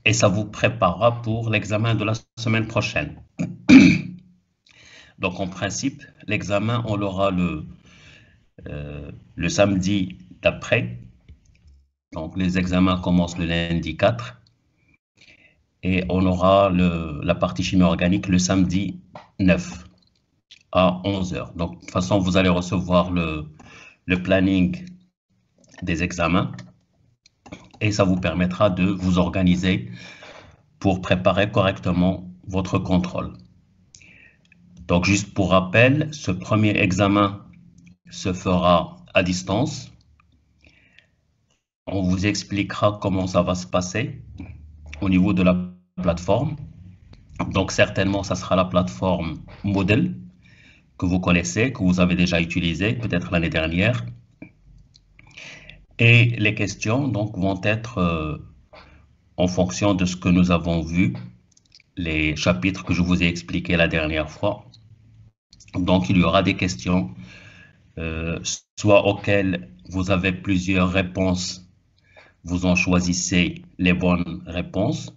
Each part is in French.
et ça vous préparera pour l'examen de la semaine prochaine. Donc, en principe, l'examen, on l'aura le samedi d'après. Donc, les examens commencent le lundi 4 et on aura la partie chimie organique le samedi 9 à 11 heures. Donc, de toute façon, vous allez recevoir le planning des examens et ça vous permettra de vous organiser pour préparer correctement votre contrôle. Donc, juste pour rappel, ce premier examen se fera à distance. On vous expliquera comment ça va se passer au niveau de la plateforme. Donc, certainement, ça sera la plateforme Moodle que vous connaissez, que vous avez déjà utilisée, peut-être l'année dernière. Et les questions donc, vont être en fonction de ce que nous avons vu, les chapitres que je vous ai expliqués la dernière fois. Donc, il y aura des questions, soit auxquelles vous avez plusieurs réponses, vous en choisissez les bonnes réponses,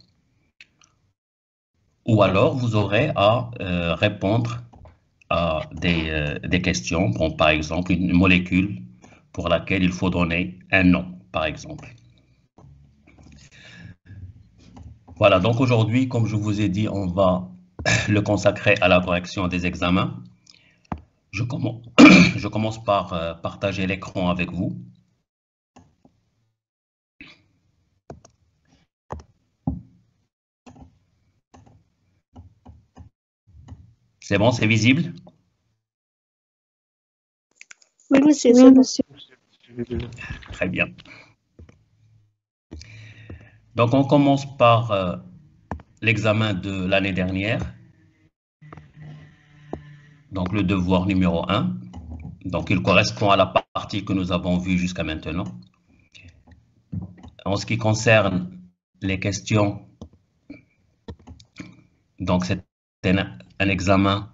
ou alors vous aurez à répondre à des questions, bon, par exemple une molécule pour laquelle il faut donner un nom, par exemple. Voilà, donc aujourd'hui, comme je vous ai dit, on va le consacrer à la correction des examens. Je commence par partager l'écran avec vous. C'est bon, c'est visible? Oui, monsieur, c'est bon. Très bien. Donc, on commence par l'examen de l'année dernière. Donc, le devoir numéro 1. Donc, il correspond à la partie que nous avons vue jusqu'à maintenant. En ce qui concerne les questions, donc c'est un examen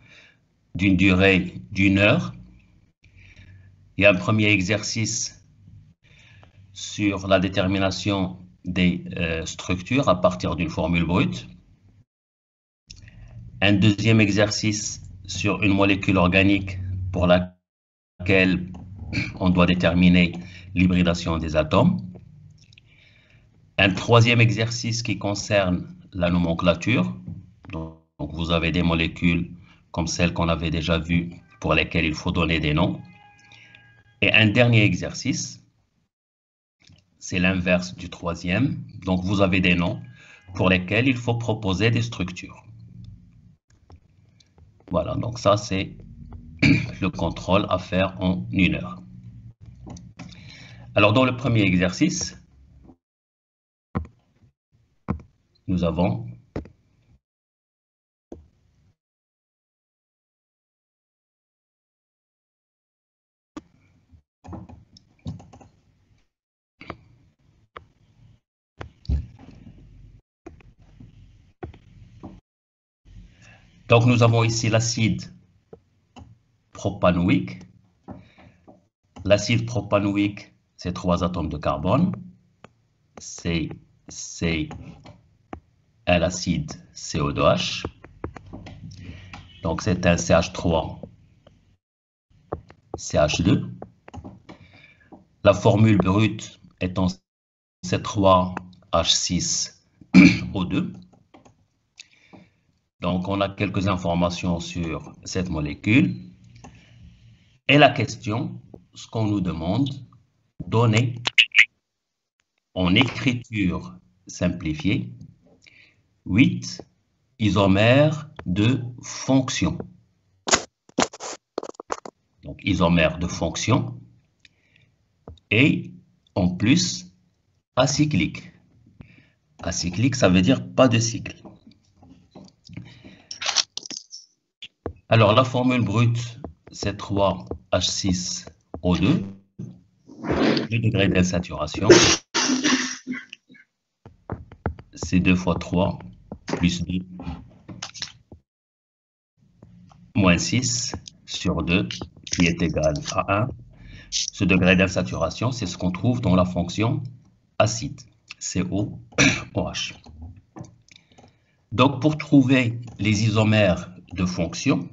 d'une durée d'1 heure. Il y a un premier exercice sur la détermination des structures à partir d'une formule brute. Un deuxième exercice sur une molécule organique pour laquelle on doit déterminer l'hybridation des atomes. Un troisième exercice qui concerne la nomenclature. Donc, vous avez des molécules comme celles qu'on avait déjà vues pour lesquelles il faut donner des noms. Et un dernier exercice, c'est l'inverse du troisième. Donc, vous avez des noms pour lesquels il faut proposer des structures. Voilà, donc ça, c'est le contrôle à faire en 1 heure. Alors, dans le premier exercice, nous avons donc nous avons ici l'acide propanoïque. L'acide propanoïque, c'est 3 atomes de carbone. C'est l'acide CO2H. Donc c'est un CH3 CH2. La formule brute étant C3H6O2. Donc on a quelques informations sur cette molécule. Et la question, ce qu'on nous demande, donner en écriture simplifiée 8 isomères de fonction. Donc isomères de fonction et en plus acyclique. Acyclique, ça veut dire pas de cycle. Alors la formule brute, c'est 3H6O2. Le degré d'insaturation, c'est 2 fois 3 plus 2 moins 6 sur 2 qui est égal à 1. Ce degré d'insaturation, c'est ce qu'on trouve dans la fonction acide, COOH. Donc, pour trouver les isomères de fonction,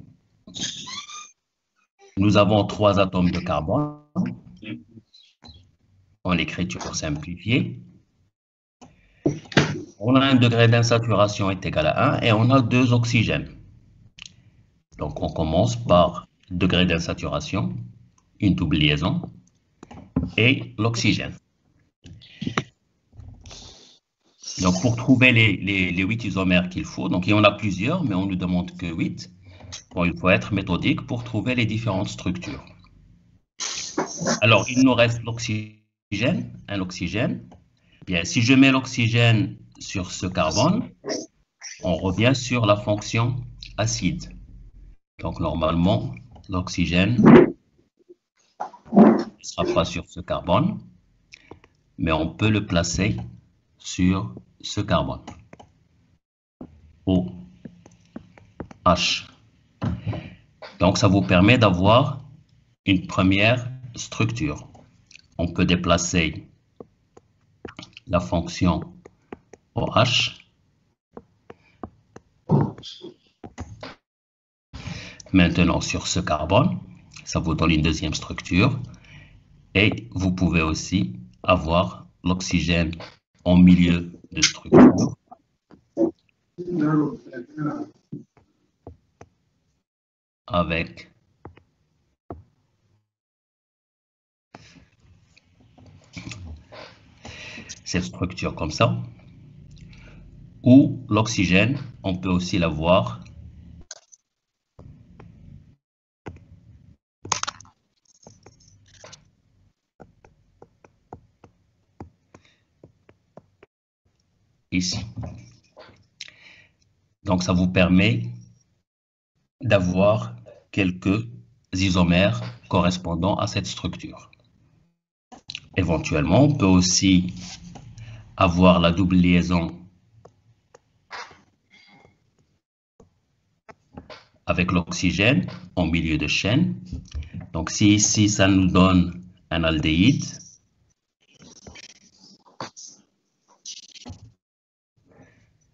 nous avons 3 atomes de carbone en écriture simplifiée. On a un degré d'insaturation est égal à 1 et on a 2 oxygènes. Donc, on commence par degré d'insaturation, une double liaison, et l'oxygène. Donc, pour trouver les 8 isomères qu'il faut, donc il y en a plusieurs, mais on ne nous demande que 8. Bon, il faut être méthodique pour trouver les différentes structures. Alors, il nous reste l'oxygène, un oxygène. Bien, si je mets l'oxygène sur ce carbone, on revient sur la fonction acide. Donc, normalement, l'oxygène ne sera pas sur ce carbone, mais on peut le placer sur ce carbone. OH. Donc, ça vous permet d'avoir une première structure. On peut déplacer la fonction OH maintenant sur ce carbone. Ça vous donne une deuxième structure. Et vous pouvez aussi avoir l'oxygène en milieu de structure. Avec cette structure comme ça. Ou l'oxygène, on peut aussi l'avoir ici. Donc, ça vous permet d'avoir quelques isomères correspondant à cette structure. Éventuellement, on peut aussi avoir la double liaison avec l'oxygène en milieu de chaîne. Donc, si ici, ça nous donne un aldéhyde,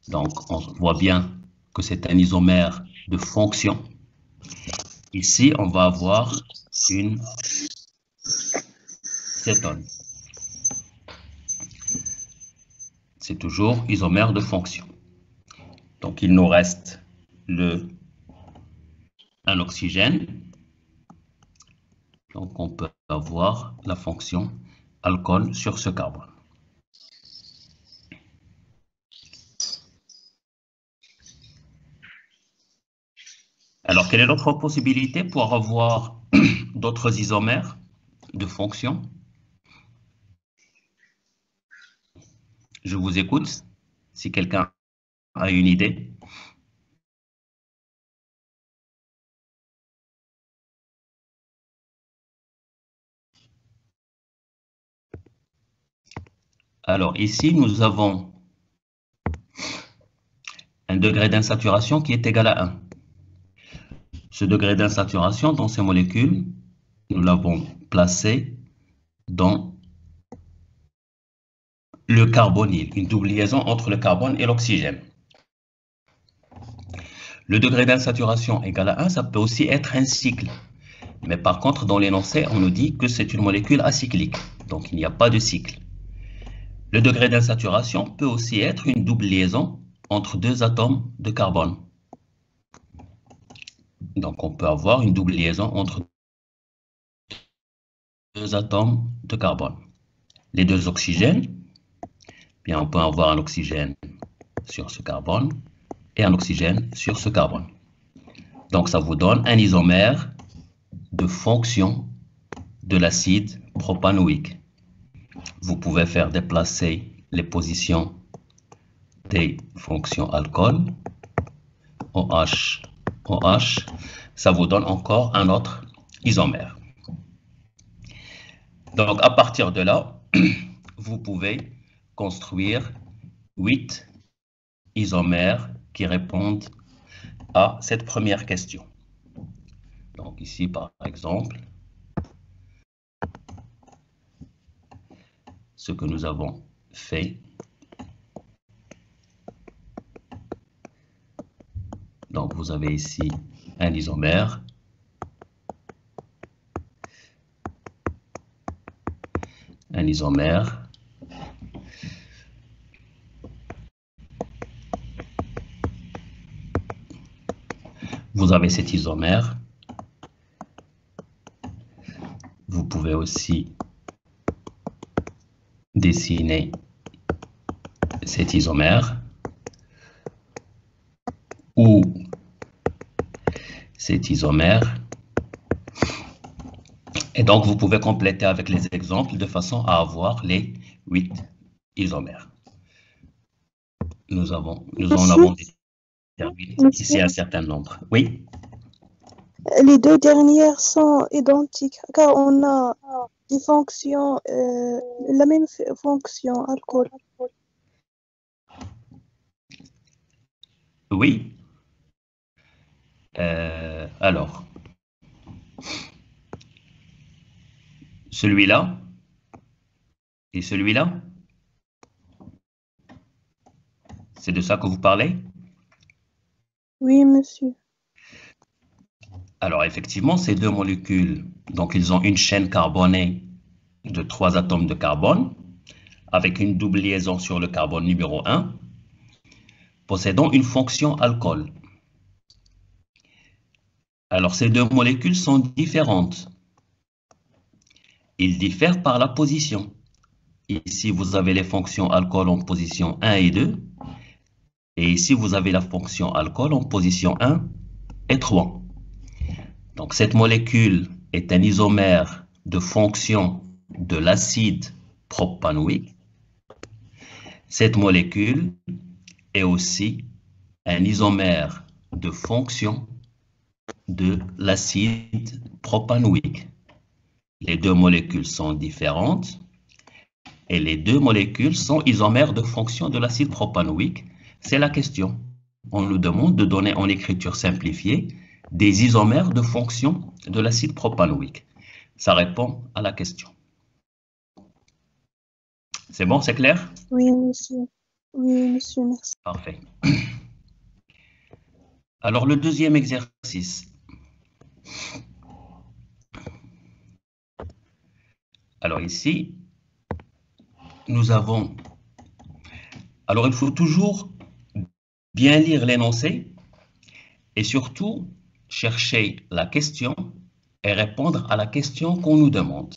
donc on voit bien que c'est un isomère de fonction. Ici, on va avoir une cétone. C'est toujours isomère de fonction. Donc, il nous reste un oxygène. Donc, on peut avoir la fonction alcool sur ce carbone. Alors, quelle est l'autre possibilité pour avoir d'autres isomères de fonction? Je vous écoute, si quelqu'un a une idée. Alors, ici, nous avons un degré d'insaturation qui est égal à 1. Ce degré d'insaturation dans ces molécules, nous l'avons placé dans le carbonyle, une double liaison entre le carbone et l'oxygène. Le degré d'insaturation égal à 1, ça peut aussi être un cycle. Mais par contre, dans l'énoncé, on nous dit que c'est une molécule acyclique. Donc, il n'y a pas de cycle. Le degré d'insaturation peut aussi être une double liaison entre 2 atomes de carbone. Donc, on peut avoir une double liaison entre 2 atomes de carbone. Les 2 oxygènes, bien, on peut avoir un oxygène sur ce carbone et un oxygène sur ce carbone. Donc, ça vous donne un isomère de fonction de l'acide propanoïque. Vous pouvez faire déplacer les positions des fonctions alcool, OH, OH, ça vous donne encore un autre isomère. Donc, à partir de là, vous pouvez construire 8 isomères qui répondent à cette première question. Donc, ici, par exemple, ce que nous avons fait, Donc, vous avez ici un isomère. Un isomère. Vous avez cet isomère. Vous pouvez aussi dessiner cet isomère ou cet isomère. Et donc, vous pouvez compléter avec les exemples de façon à avoir les 8 isomères. Nous en avons déterminé ici un certain nombre. Oui? Les deux dernières sont identiques car on a des fonctions, la même fonction, alcool. Oui. Alors, celui-là et celui-là, c'est de ça que vous parlez? Oui, monsieur. Alors, effectivement, ces deux molécules, donc ils ont une chaîne carbonée de 3 atomes de carbone avec une double liaison sur le carbone numéro 1, possédant une fonction alcool. Alors, ces deux molécules sont différentes. Ils diffèrent par la position. Ici, vous avez les fonctions alcool en position 1 et 2. Et ici, vous avez la fonction alcool en position 1 et 3. Donc, cette molécule est un isomère de fonction de l'acide propanoïque. Cette molécule est aussi un isomère de fonction de l'acide propanoïque. Les deux molécules sont différentes et les deux molécules sont isomères de fonction de l'acide propanoïque. C'est la question. On nous demande de donner en écriture simplifiée des isomères de fonction de l'acide propanoïque. Ça répond à la question. C'est bon, c'est clair? Oui, monsieur. Oui, monsieur, merci. Parfait. Alors, le deuxième exercice. Alors ici, nous avons... Alors, il faut toujours bien lire l'énoncé et surtout chercher la question et répondre à la question qu'on nous demande.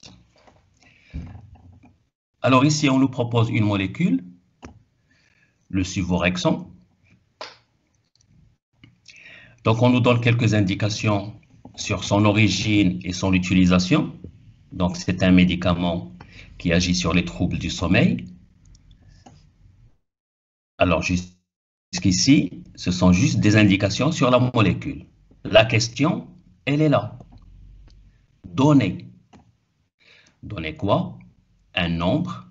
Alors ici, on nous propose une molécule, le suvorexon. Donc, on nous donne quelques indications sur son origine et son utilisation. Donc, c'est un médicament qui agit sur les troubles du sommeil. Alors, jusqu'ici, ce sont juste des indications sur la molécule. La question, elle est là. Donnez. Donnez quoi? Un nombre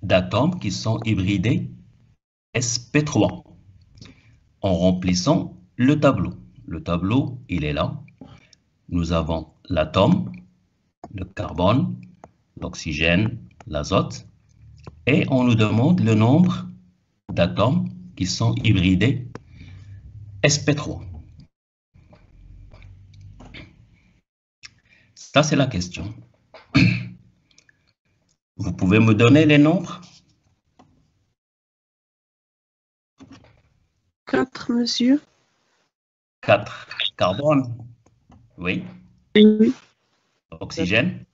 d'atomes qui sont hybridés sp3 en remplissant le tableau. Le tableau, il est là. Nous avons l'atome, le carbone, l'oxygène, l'azote, et on nous demande le nombre d'atomes qui sont hybridés sp3. Ça, c'est la question. Vous pouvez me donner les nombres? 4, monsieur. 4. Carbone. Oui. Oui. Oxygène.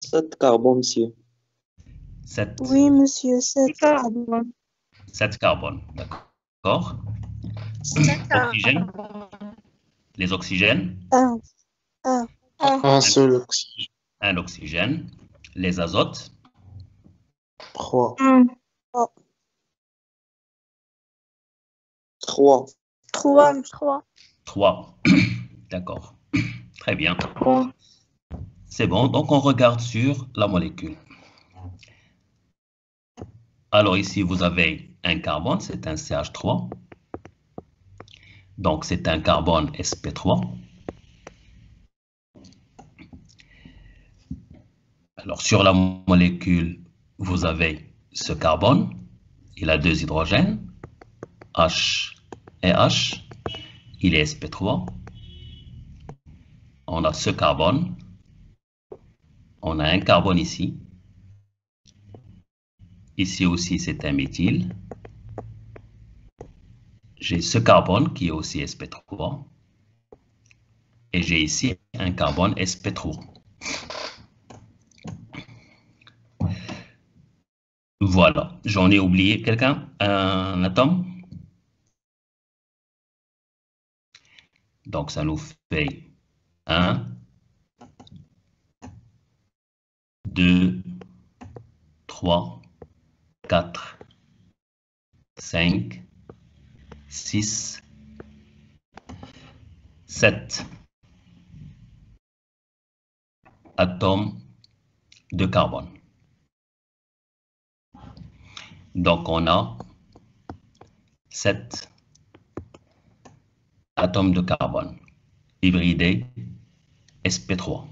7 carbone, monsieur. 7. Oui, monsieur, 7 carbone. 7 carbone. D'accord. Oxygène. Les oxygènes. 1. Un seul oxygène. Un oxygène. Les azotes. 3. 3. 3. D'accord. Très bien. 3. C'est bon. Donc, on regarde sur la molécule. Alors, ici, vous avez un carbone. C'est un CH3. Donc, c'est un carbone sp3. Alors, sur la molécule, vous avez ce carbone. il a 2 hydrogènes, H et H, il est sp3. On a ce carbone, on a un carbone ici. Ici aussi, c'est un méthyle. J'ai ce carbone qui est aussi sp3. Et j'ai ici un carbone sp3. Voilà, j'en ai oublié quelqu'un? Un atome? Donc, ça nous fait 1, 2, 3, 4, 5, 6, 7 atomes de carbone. Donc, on a 7 atomes de carbone hybridés sp3.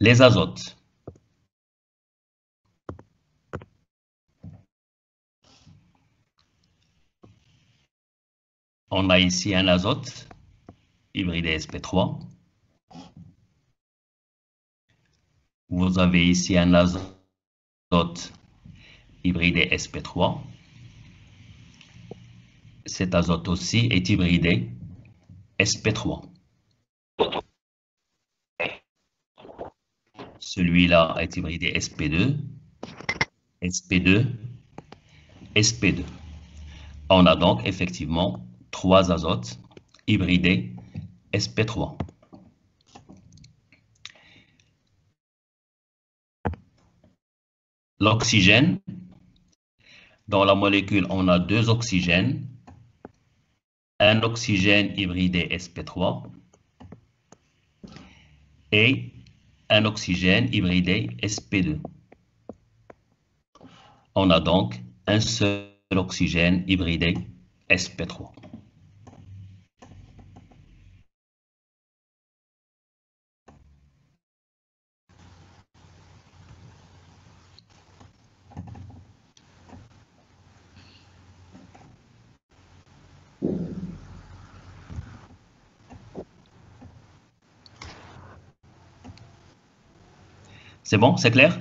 Les azotes. On a ici un azote hybridé sp3. Vous avez ici un azote hybridé sp3. Cet azote aussi est hybridé sp3. Celui-là est hybridé sp2, sp2, sp2. On a donc effectivement 3 azotes hybridés sp3. L'oxygène, dans la molécule, on a 2 oxygènes, un oxygène hybridé sp3 et un oxygène hybridé sp2. On a donc un seul oxygène hybridé sp3. C'est bon, c'est clair?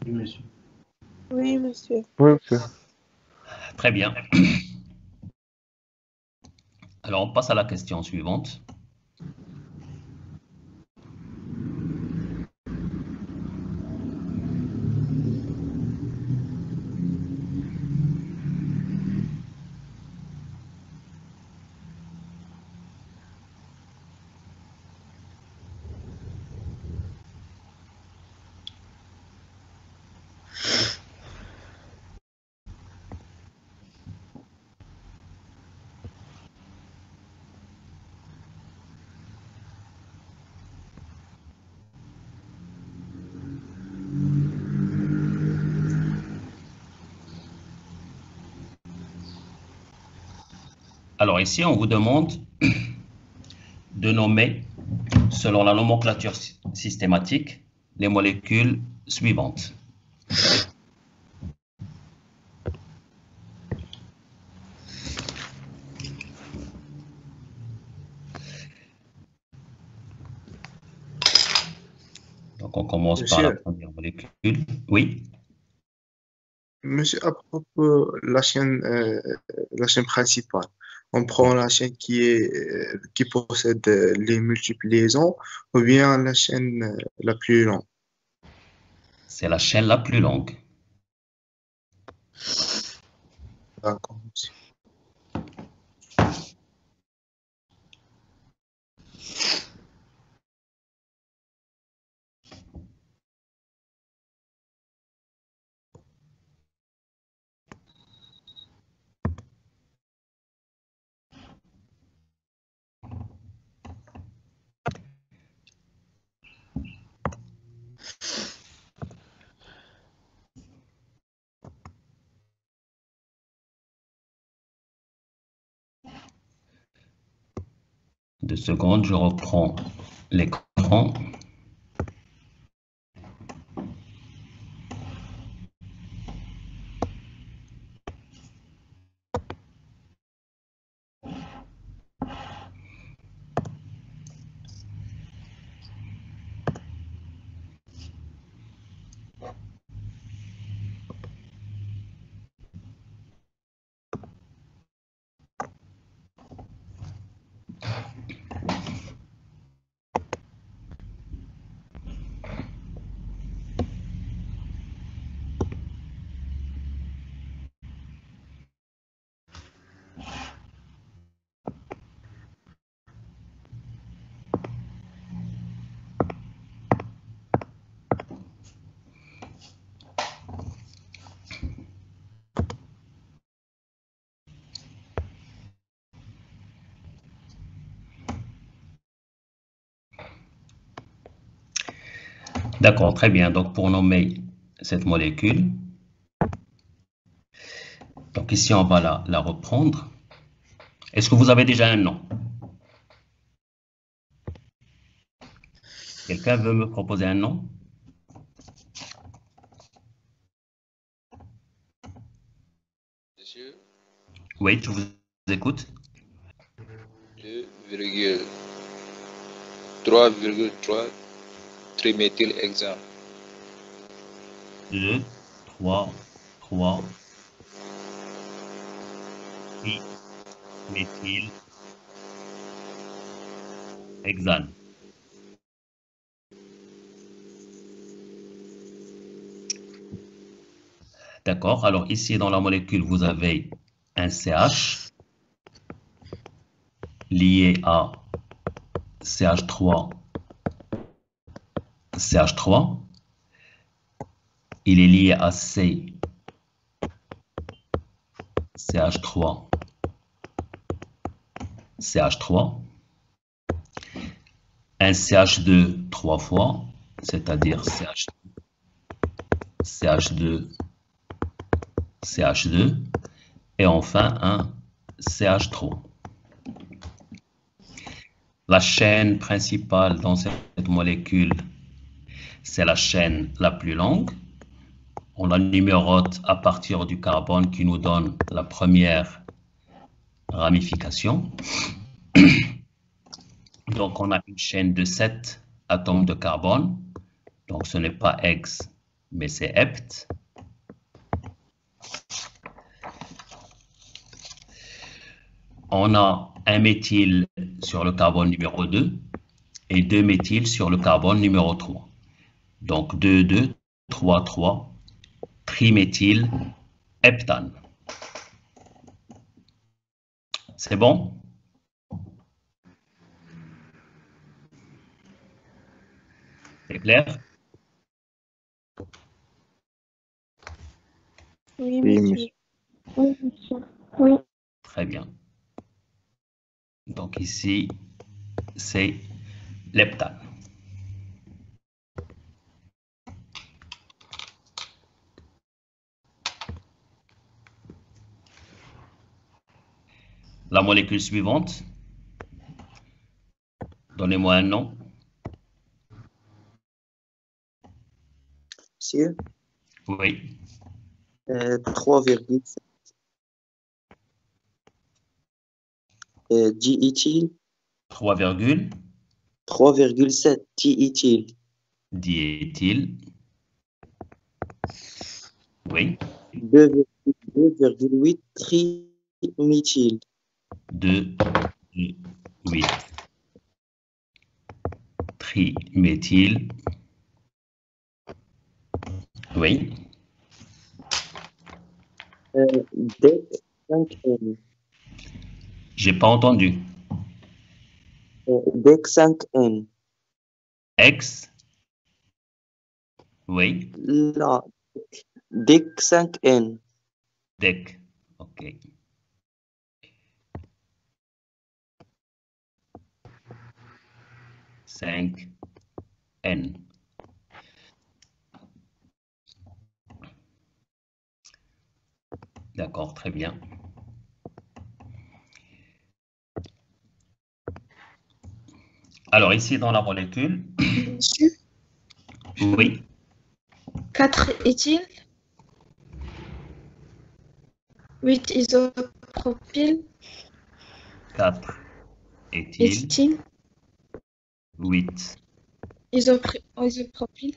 Oui, monsieur. Oui, monsieur. Très bien. Alors, on passe à la question suivante. Alors ici, on vous demande de nommer, selon la nomenclature systématique, les molécules suivantes. Donc on commence par la Monsieur, première molécule. Oui, monsieur, à propos de la chaîne principale, on prend la chaîne qui possède les multiples liaisons ou bien la chaîne la plus longue. c'est la chaîne la plus longue. D'accord, monsieur. 2 secondes, je reprends l'écran. D'accord, très bien. Donc, pour nommer cette molécule, donc ici, on va la reprendre. Est-ce que vous avez déjà un nom? Quelqu'un veut me proposer un nom? Monsieur, Oui, je vous écoute. 2,3,3 triméthylhexane. 2, 3, 3, méthylhexane. D'accord, alors ici dans la molécule, vous avez un CH lié à CH3, CH3. Il est lié à C, CH3, CH3. Un CH2 3 fois, c'est-à-dire CH2, CH2. Et enfin un CH3. La chaîne principale dans cette molécule, c'est la chaîne la plus longue. On la numérote à partir du carbone qui nous donne la première ramification. Donc, on a une chaîne de 7 atomes de carbone. Donc, ce n'est pas hex, mais c'est hept. On a un méthyle sur le carbone numéro 2 et 2 méthyles sur le carbone numéro 3. Donc, 2, 2, 3, 3, triméthylheptane. C'est bon? C'est clair? Oui, Oui, monsieur. monsieur. Oui, monsieur. Oui. Très bien. Donc ici, c'est l'heptane. La molécule suivante, donnez-moi un nom. Monsieur, Oui, 3,7 diéthyl, 3, 3,7 diéthyl, diéthyl. Oui, 2,8 triméthyl, 2, 8. Triméthyl. Oui, DEC5N, j'ai pas entendu. DEC5N, X. Oui, là, DEC5N, DEC. OK. Cinq N. D'accord, très bien. Alors, ici, dans la molécule, Monsieur, oui, 4 éthyle, 8 isopropyl, 4 éthyle, éthyle, 8 isopropyl,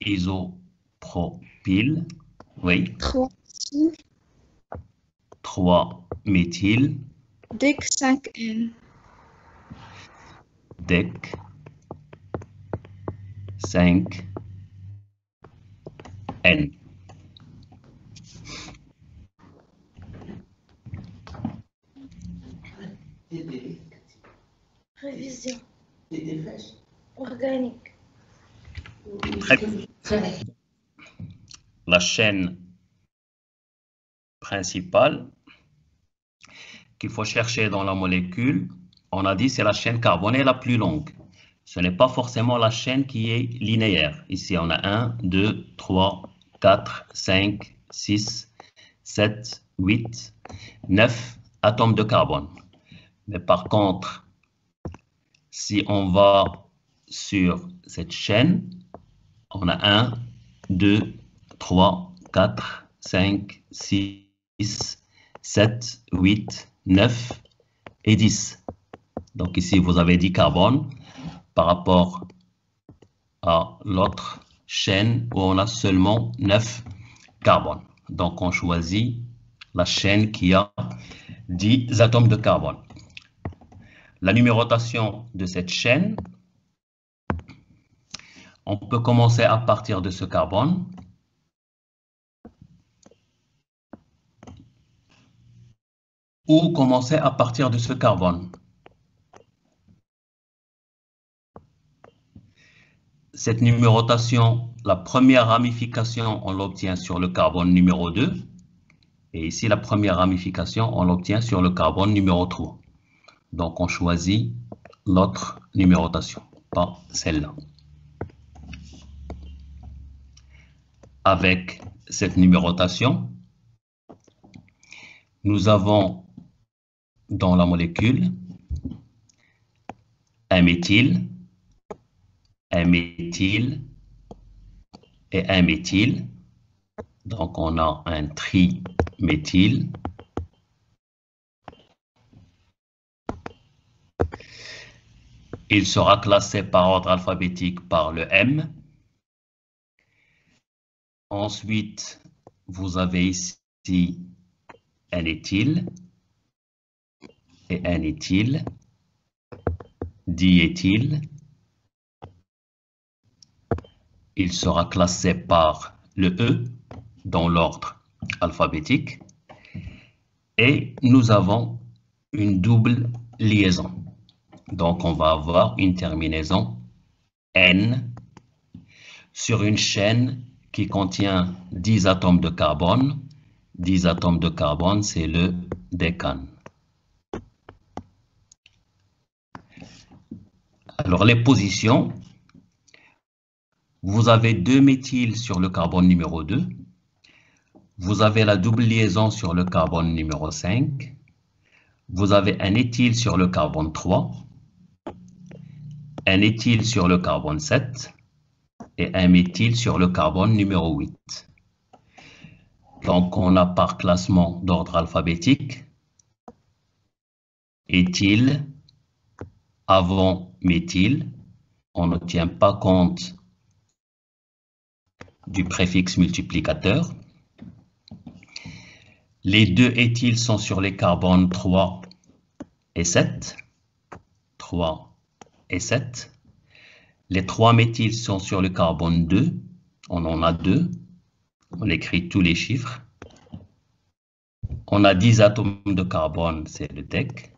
isopropyl, oui, 3 éthyle, 3 méthyl, DEC 5N, DEC, 5 N. révision organique. Très bien. La chaîne principale qu'il faut chercher dans la molécule, on a dit c'est la chaîne carbonée la plus longue. Ce n'est pas forcément la chaîne qui est linéaire. Ici, on a 1, 2, 3, 4, 5, 6, 7, 8, 9 atomes de carbone. Mais par contre, si on va sur cette chaîne, on a 1, 2, 3, 4, 5, 6, 7, 8, 9 et 10. Donc ici, vous avez 10 carbones par rapport à l'autre chaîne où on a seulement 9 carbones. Donc on choisit la chaîne qui a 10 atomes de carbone. La numérotation de cette chaîne, on peut commencer à partir de ce carbone. Ou commencer à partir de ce carbone. Cette numérotation, la première ramification, on l'obtient sur le carbone numéro 2. Et ici, la première ramification, on l'obtient sur le carbone numéro 3. Donc, on choisit l'autre numérotation, pas celle-là. Avec cette numérotation, nous avons dans la molécule un méthyle et un méthyle. Donc, on a un triméthyle. Il sera classé par ordre alphabétique par le M. Ensuite, vous avez ici un éthyle et un éthyle, diéthyle. Il sera classé par le E dans l'ordre alphabétique. Et nous avons une double liaison. Donc, on va avoir une terminaison N sur une chaîne qui contient 10 atomes de carbone. 10 atomes de carbone, c'est le décane. Alors, les positions, vous avez 2 méthyles sur le carbone numéro 2. Vous avez la double liaison sur le carbone numéro 5. Vous avez un éthyle sur le carbone 3. Un éthyle sur le carbone 7. Et un méthyle sur le carbone numéro 8. Donc, on a par classement d'ordre alphabétique éthyle avant méthyle. On ne tient pas compte du préfixe multiplicateur. Les deux éthyles sont sur les carbones 3 et 7. 3 et 7. Les 3 méthyles sont sur le carbone 2. On en a 2. On écrit tous les chiffres. On a 10 atomes de carbone, c'est le DEC.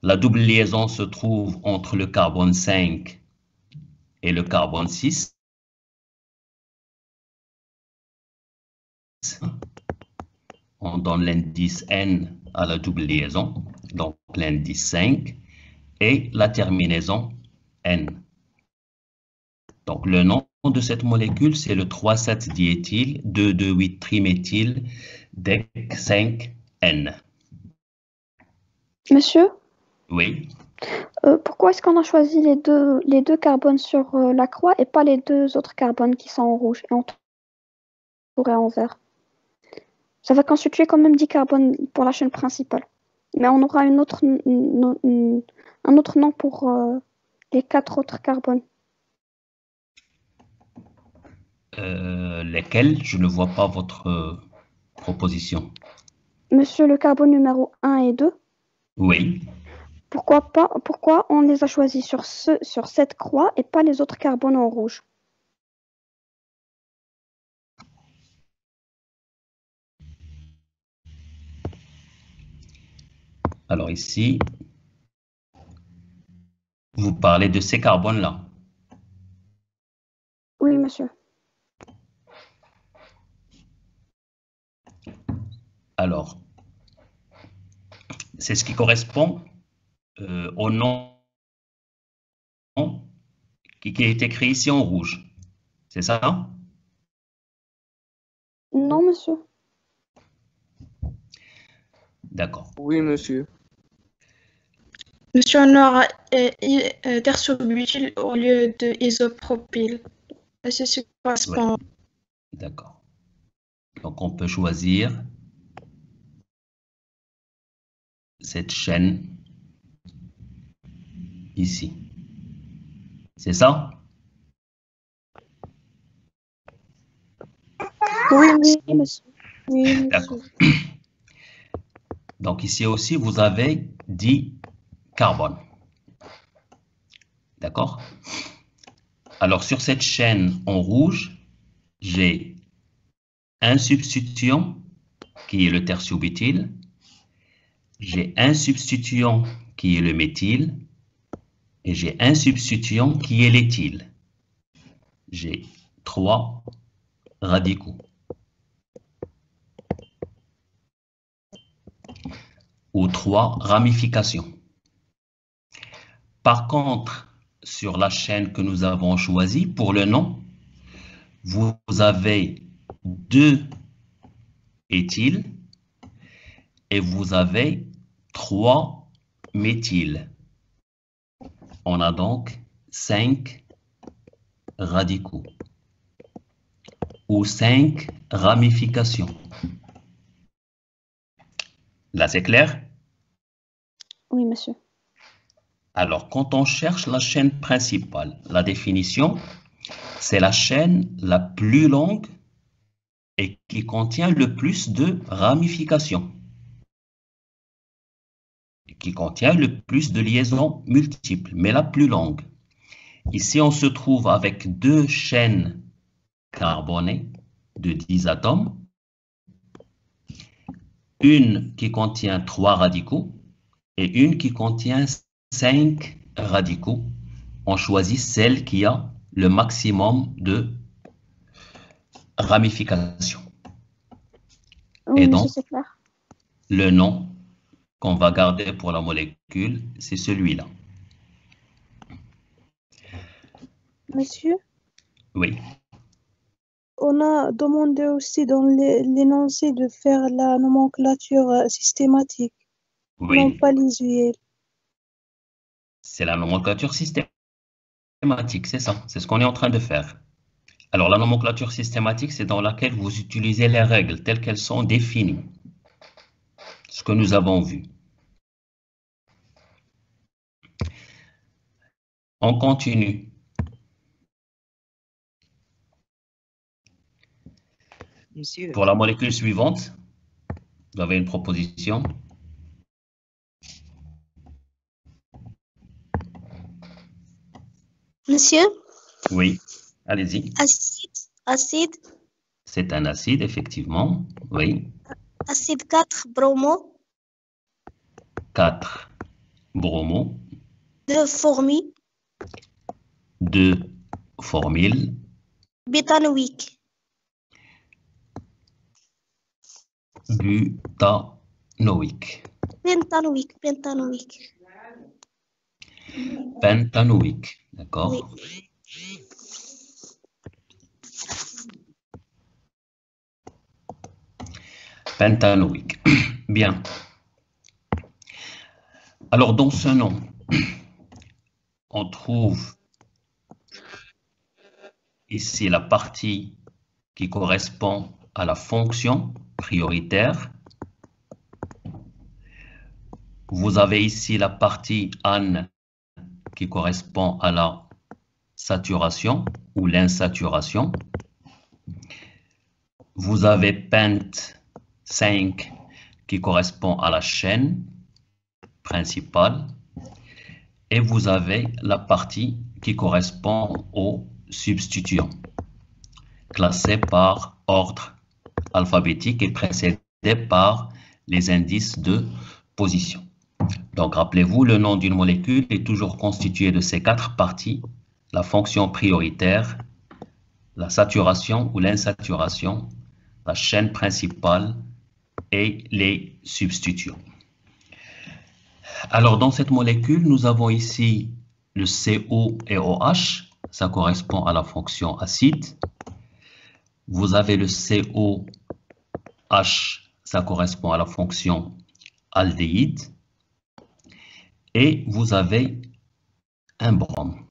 La double liaison se trouve entre le carbone 5 et le carbone 6. On donne l'indice N à la double liaison, donc l'indice 5, et la terminaison N. Donc le nom de cette molécule, c'est le 3,7-diéthyl 2,2,8-triméthyl DEC 5N. Monsieur, Oui, Pourquoi est-ce qu'on a choisi les deux carbones sur la croix et pas les deux autres carbones qui sont en rouge et entourés en vert? Ça va constituer quand même 10 carbones pour la chaîne principale. Mais on aura un autre nom pour les 4 autres carbones. Lesquels? Je ne vois pas votre proposition. Monsieur, le carbone numéro 1 et 2, Oui. pourquoi on les a choisis sur cette croix et pas les autres carbones en rouge? Alors ici, vous parlez de ces carbones-là. Oui, monsieur. Alors, c'est ce qui correspond au nom qui est écrit ici en rouge. C'est ça? Non, monsieur. D'accord. Oui, monsieur. Monsieur, on aura tertiobutyle au lieu de isopropyl. C'est ce qui correspond. Oui. D'accord. Donc, on peut choisir cette chaîne ici. C'est ça? Oui, monsieur. Oui, monsieur. D'accord. Donc, ici aussi, vous avez 10 carbones. D'accord? Alors, sur cette chaîne en rouge, j'ai un substituant qui est le tertiobutyle. J'ai un substituant qui est le méthyle. Et j'ai un substituant qui est l'éthyle. J'ai 3 radicaux. Ou 3 ramifications. Par contre, sur la chaîne que nous avons choisie, pour le nom, vous avez 2 éthyles et vous avez 3 méthyles. On a donc 5 radicaux ou 5 ramifications. Là, c'est clair? Oui, monsieur. Alors, quand on cherche la chaîne principale, la définition, c'est la chaîne la plus longue et qui contient le plus de ramifications, qui contient le plus de liaisons multiples, mais la plus longue. Ici, on se trouve avec 2 chaînes carbonées de 10 atomes, une qui contient 3 radicaux et une qui contient 5 radicaux. On choisit celle qui a le maximum de ramifications. Oui, Et monsieur, donc, c'est clair. le nom qu'on va garder pour la molécule, c'est celui-là. Monsieur, Oui, on a demandé aussi dans l'énoncé de faire la nomenclature systématique, non oui, pas l'usuel. c'est la nomenclature systématique, c'est ça, c'est ce qu'on est en train de faire. Alors, la nomenclature systématique, c'est dans laquelle vous utilisez les règles telles qu'elles sont définies, ce que nous avons vu. On continue. Monsieur, Pour la molécule suivante, vous avez une proposition? Monsieur, Oui, allez-y. acide, C'est un acide, effectivement. Oui. acide 4 bromo, 4 bromo, 2 formile, 2 formyle, bétanoïque, butanoïque, pentanoïque. pentanoïque. D'accord? Oui. Pentanoïque. Bien. Alors, dans ce nom, on trouve ici la partie qui correspond à la fonction prioritaire. Vous avez ici la partie AN qui correspond à la saturation ou l'insaturation. Vous avez pent 5 qui correspond à la chaîne principale. Et vous avez la partie qui correspond aux substituants, classés par ordre alphabétique et précédés par les indices de position. Donc, rappelez-vous, le nom d'une molécule est toujours constitué de ces 4 parties: la fonction prioritaire, la saturation ou l'insaturation, la chaîne principale et les substituants. Alors, dans cette molécule, nous avons ici le CO et OH, ça correspond à la fonction acide. Vous avez le COH, ça correspond à la fonction aldéhyde. Et vous avez un brome.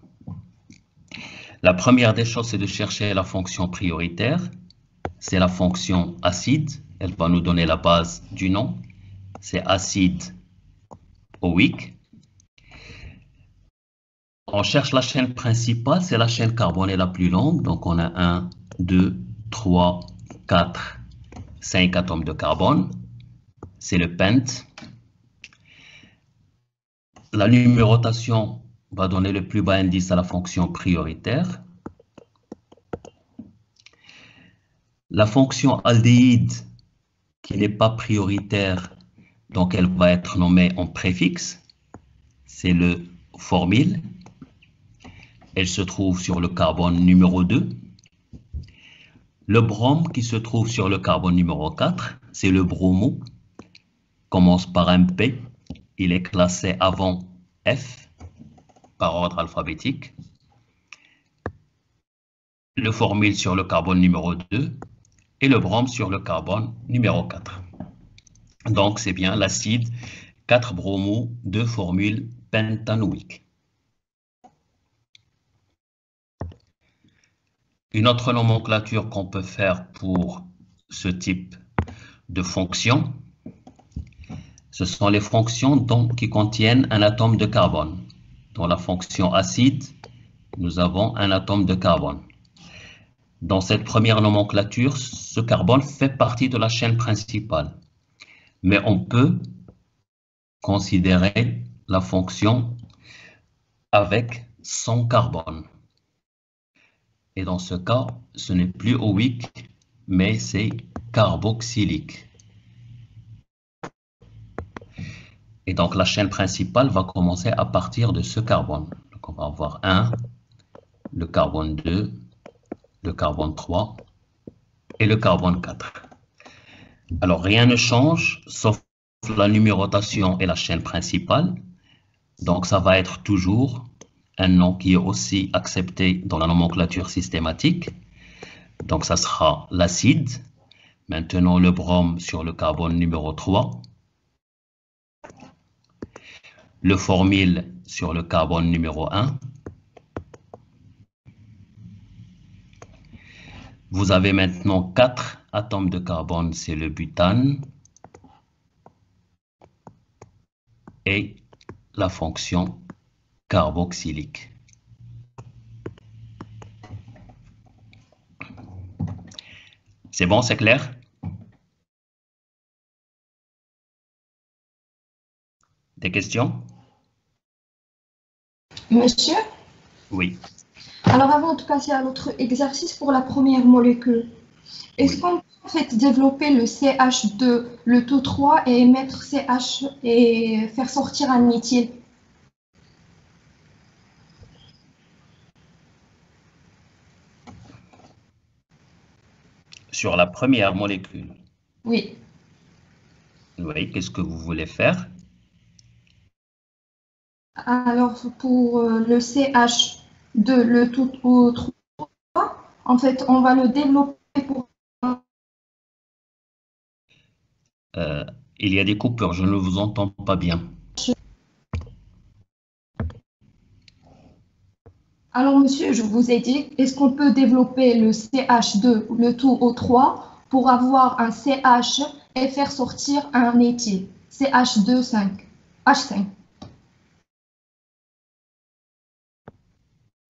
La première des choses, c'est de chercher la fonction prioritaire. C'est la fonction acide. Elle va nous donner la base du nom. C'est acide OIC. On cherche la chaîne principale, c'est la chaîne carbonée la plus longue. Donc, on a 1, 2, 3, 4, 5 atomes de carbone. C'est le pent. La numérotation va donner le plus bas indice à la fonction prioritaire. La fonction aldéhyde, qui n'est pas prioritaire, donc elle va être nommée en préfixe. C'est le formyle. Elle se trouve sur le carbone numéro 2. Le brome qui se trouve sur le carbone numéro 4, c'est le bromo. Commence par un P. Il est classé avant F par ordre alphabétique. Le formyle sur le carbone numéro 2 et le brome sur le carbone numéro 4. Donc, c'est bien l'acide 4-bromo 2-formyle pentanoïque. Une autre nomenclature qu'on peut faire pour ce type de fonction, ce sont les fonctions qui contiennent un atome de carbone. Dans la fonction acide, nous avons un atome de carbone. Dans cette première nomenclature, ce carbone fait partie de la chaîne principale. Mais on peut considérer la fonction avec son carbone. Et dans ce cas, ce n'est plus OIC, mais c'est carboxylique. Et donc, la chaîne principale va commencer à partir de ce carbone. Donc, on va avoir 1, le carbone 2, le carbone 3 et le carbone 4. Alors, rien ne change, sauf la numérotation et la chaîne principale. Donc, ça va être toujours un nom qui est aussi accepté dans la nomenclature systématique. Donc, ça sera l'acide. Maintenant, le brome sur le carbone numéro 3. Le formyle sur le carbone numéro 1. Vous avez maintenant 4 atomes de carbone, c'est le butane. Et la fonction carboxylique. C'est bon, c'est clair? Des questions? Monsieur, Oui. alors avant de passer à l'autre exercice pour la première molécule, est-ce qu'on peut en fait développer le CH2, le taux 3 et mettre CH et faire sortir un éthyle? Sur la première molécule? Oui. Oui, qu'est-ce que vous voulez faire? Alors pour le CH2, le taux 3, en fait, on va le développer pour... Il y a des coupures, je ne vous entends pas bien. Alors, monsieur, je vous ai dit, est-ce qu'on peut développer le CH2, le tout O3, pour avoir un CH et faire sortir un éthyle, CH2,5, H5.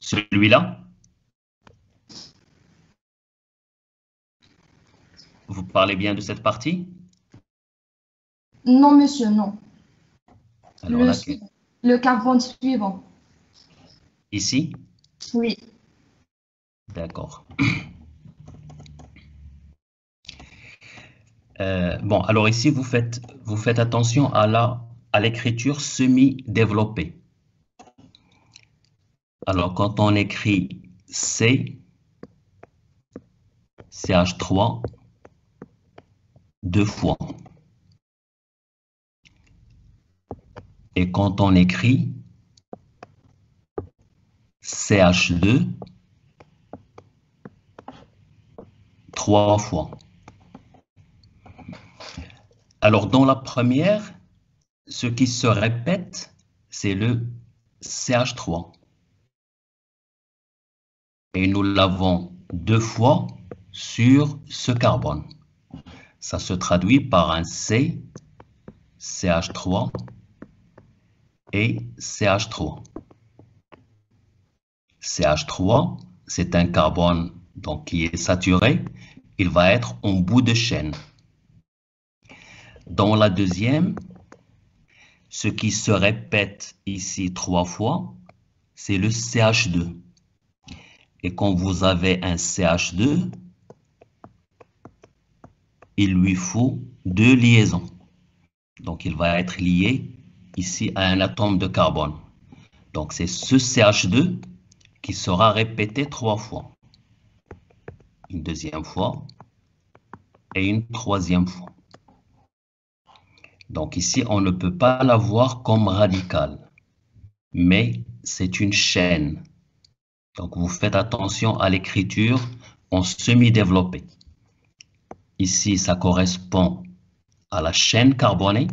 Celui-là? Vous parlez bien de cette partie? Non, monsieur, non. Alors, Le, laquelle? le carbone suivant. Ici? Oui. D'accord. Bon, alors ici, vous faites attention à l'écriture semi-développée. Alors, quand on écrit C, CH3, 2 fois. Et quand on écrit CH2, 3 fois. Alors, dans la première, ce qui se répète, c'est le CH3. Et nous l'avons 2 fois sur ce carbone. Ça se traduit par un C, CH3 et CH3. CH3, c'est un carbone donc, qui est saturé. Il va être en bout de chaîne. Dans la deuxième, ce qui se répète ici 3 fois, c'est le CH2. Et quand vous avez un CH2, il lui faut 2 liaisons. Donc, il va être lié ici à un atome de carbone. Donc, c'est ce CH2 qui sera répété 3 fois. Une deuxième fois et une troisième fois. Donc, ici, on ne peut pas la voir comme radicale, mais c'est une chaîne. Donc, vous faites attention à l'écriture en semi-développé. Ici, ça correspond à la chaîne carbonée.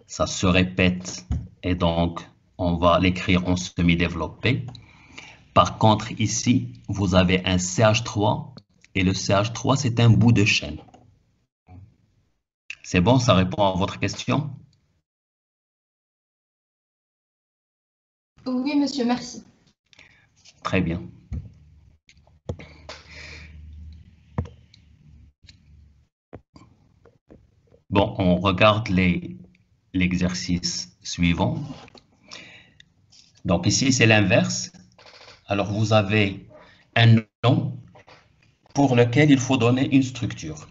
Ça se répète et donc, on va l'écrire en semi-développé. Par contre, ici, vous avez un CH3 et le CH3, c'est un bout de chaîne. C'est bon, ça répond à votre question? Oui, monsieur, merci. Très bien. Bon, on regarde l'exercice suivant. Donc ici, c'est l'inverse. Alors, vous avez un nom pour lequel il faut donner une structure.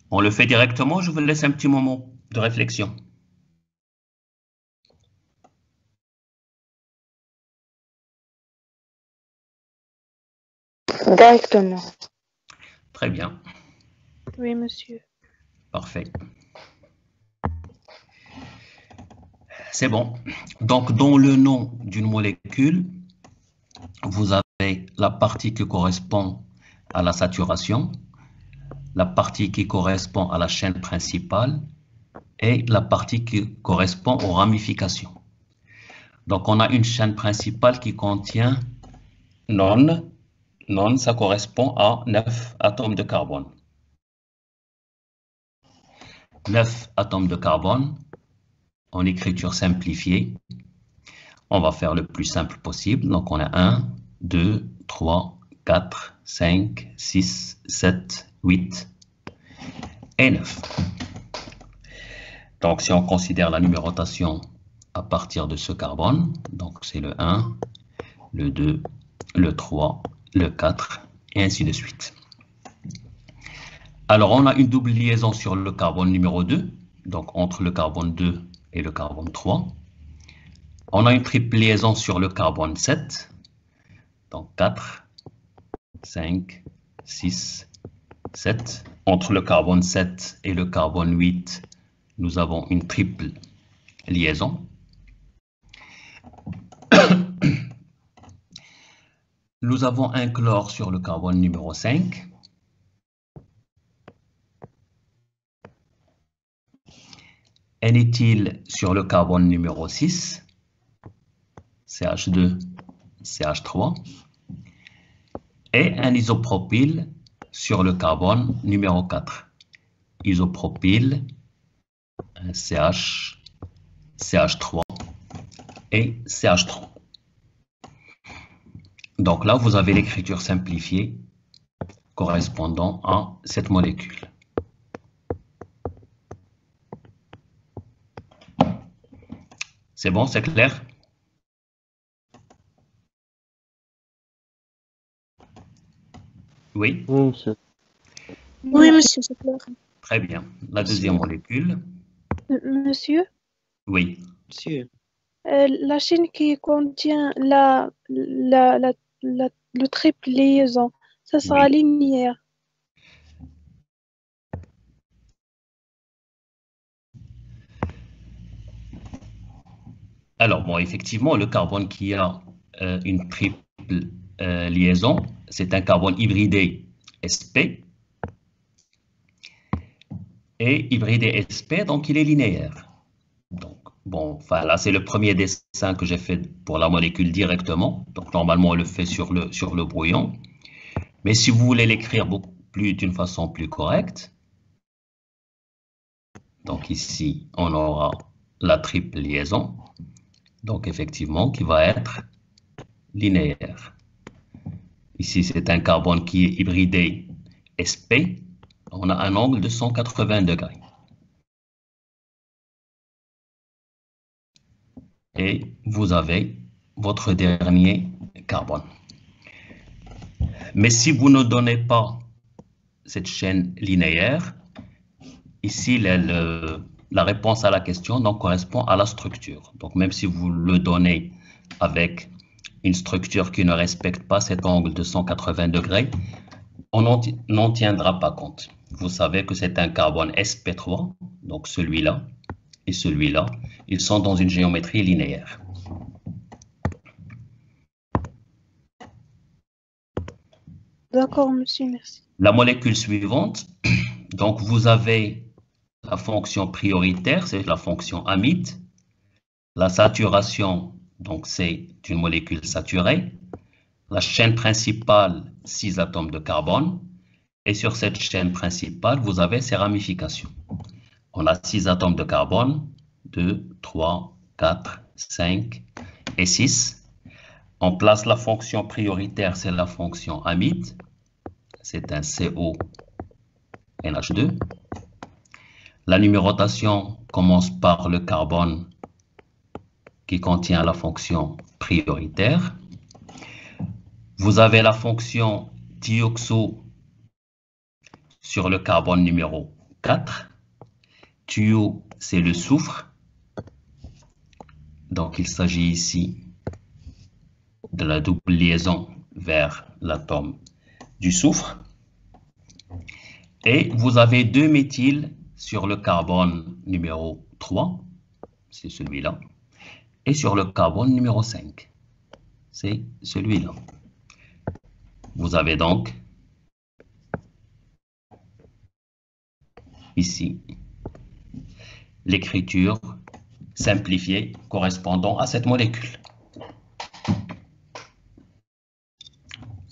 On le fait directement, je vous laisse un petit moment de réflexion. Directement. Très bien. Oui, monsieur. Parfait. C'est bon. Donc, dans le nom d'une molécule, vous avez la partie qui correspond à la saturation, la partie qui correspond à la chaîne principale et la partie qui correspond aux ramifications. Donc, on a une chaîne principale qui contient non. Non, ça correspond à 9 atomes de carbone. 9 atomes de carbone en écriture simplifiée. On va faire le plus simple possible. Donc, on a 1, 2, 3, 4, 5, 6, 7, 8 et 9. Donc, si on considère la numérotation à partir de ce carbone, donc c'est le 1, le 2, le 3, le 4 et ainsi de suite. Alors, on a une double liaison sur le carbone numéro 2, donc entre le carbone 2 et le carbone 3. On a une triple liaison sur le carbone 7, donc 4, 5, 6, 7. Entre le carbone 7 et le carbone 8, nous avons une triple liaison. Nous avons un chlore sur le carbone numéro 5. N-éthyle sur le carbone numéro 6, CH2, CH3, et un isopropyl sur le carbone numéro 4, isopropyl, CH, CH3 et CH3. Donc là, vous avez l'écriture simplifiée correspondant à cette molécule. C'est bon, c'est clair? Oui? Oui, monsieur. Oui, monsieur, c'est clair. Très bien. La deuxième molécule? Monsieur, Oui. Monsieur. la chaîne qui contient le triple liaison, ça sera Oui. linéaire. Alors, bon, effectivement, le carbone qui a une triple liaison, c'est un carbone hybridé sp. Et hybridé sp, donc il est linéaire. Donc, bon, enfin, là, c'est le premier dessin que j'ai fait pour la molécule directement. Donc, normalement, on le fait sur le brouillon. Mais si vous voulez l'écrire d'une façon plus correcte, donc ici, on aura la triple liaison. Donc, effectivement, qui va être linéaire. Ici, c'est un carbone qui est hybridé sp. On a un angle de 180 degrés. Et vous avez votre dernier carbone. Mais si vous ne donnez pas cette chaîne linéaire, ici, la réponse à la question donc, correspond à la structure. Donc, même si vous le donnez avec une structure qui ne respecte pas cet angle de 180 degrés, on n'en tiendra pas compte. Vous savez que c'est un carbone sp3, donc celui-là et celui-là, ils sont dans une géométrie linéaire. D'accord, monsieur, merci. La molécule suivante, donc vous avez la fonction prioritaire, c'est la fonction amide. La saturation, donc c'est une molécule saturée. La chaîne principale, 6 atomes de carbone. Et sur cette chaîne principale, vous avez ces ramifications. On a 6 atomes de carbone, 2, 3, 4, 5 et 6. On place la fonction prioritaire, c'est la fonction amide. C'est un CONH2. La numérotation commence par le carbone qui contient la fonction prioritaire. Vous avez la fonction thioxo sur le carbone numéro 4. Thio, c'est le soufre. Donc, il s'agit ici de la double liaison vers l'atome du soufre. Et vous avez 2 méthyles sur le carbone numéro 3, c'est celui-là, et sur le carbone numéro 5, c'est celui-là. Vous avez donc ici l'écriture simplifiée correspondant à cette molécule.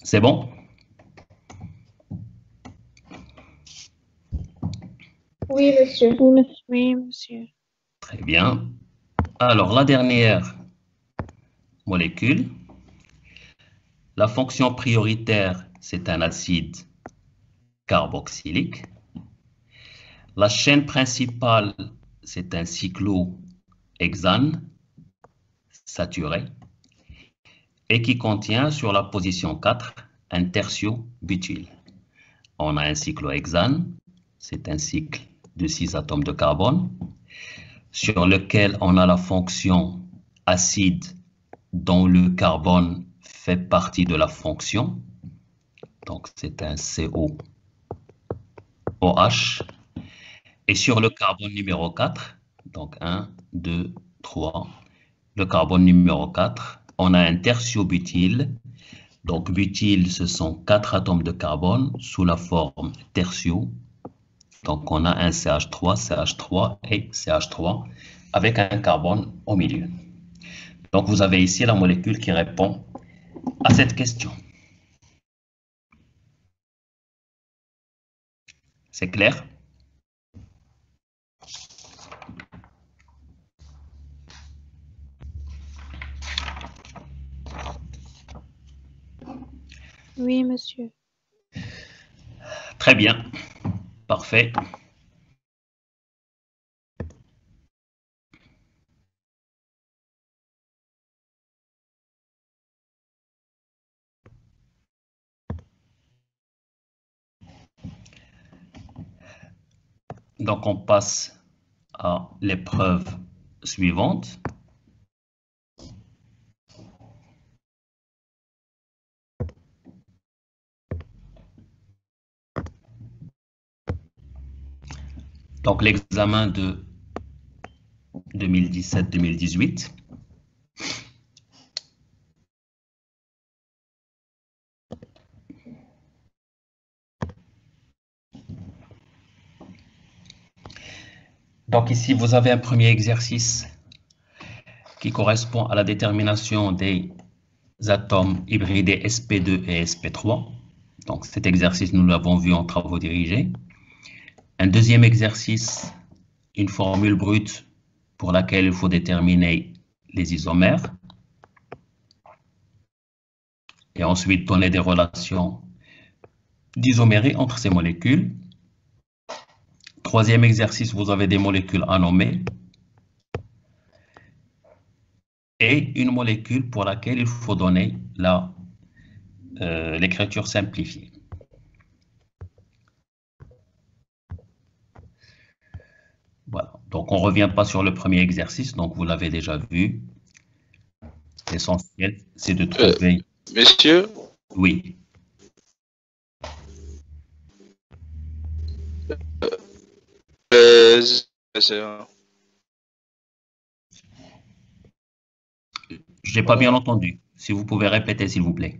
C'est bon? Oui, monsieur. Oui, monsieur. Très bien. Alors, la dernière molécule, la fonction prioritaire, c'est un acide carboxylique. La chaîne principale, c'est un cyclohexane saturé et qui contient sur la position 4 un tertiobutyle. On a un cyclohexane, c'est un cycle de 6 atomes de carbone, sur lequel on a la fonction acide dont le carbone fait partie de la fonction. Donc, c'est un COOH. Et sur le carbone numéro 4, donc 1, 2, 3, le carbone numéro 4, on a un tertiobutyle. Donc, butyle, ce sont 4 atomes de carbone sous la forme tertio, Donc, on a un CH3, CH3 et CH3 avec un carbone au milieu. Donc, vous avez ici la molécule qui répond à cette question. C'est clair? Oui, monsieur. Très bien. Parfait. Donc, on passe à l'épreuve suivante. Donc, l'examen de 2017-2018. Donc, ici, vous avez un premier exercice qui correspond à la détermination des atomes hybridés sp2 et sp3. Donc, cet exercice, nous l'avons vu en travaux dirigés. Un deuxième exercice, une formule brute pour laquelle il faut déterminer les isomères. Et ensuite, donner des relations d'isomérie entre ces molécules. Troisième exercice, vous avez des molécules à nommer. Et une molécule pour laquelle il faut donner l'écriture simplifiée. Voilà, donc on ne revient pas sur le premier exercice, donc vous l'avez déjà vu. L'essentiel, c'est de trouver... Monsieur? Oui. Je n'ai pas bien entendu. Si vous pouvez répéter, s'il vous plaît.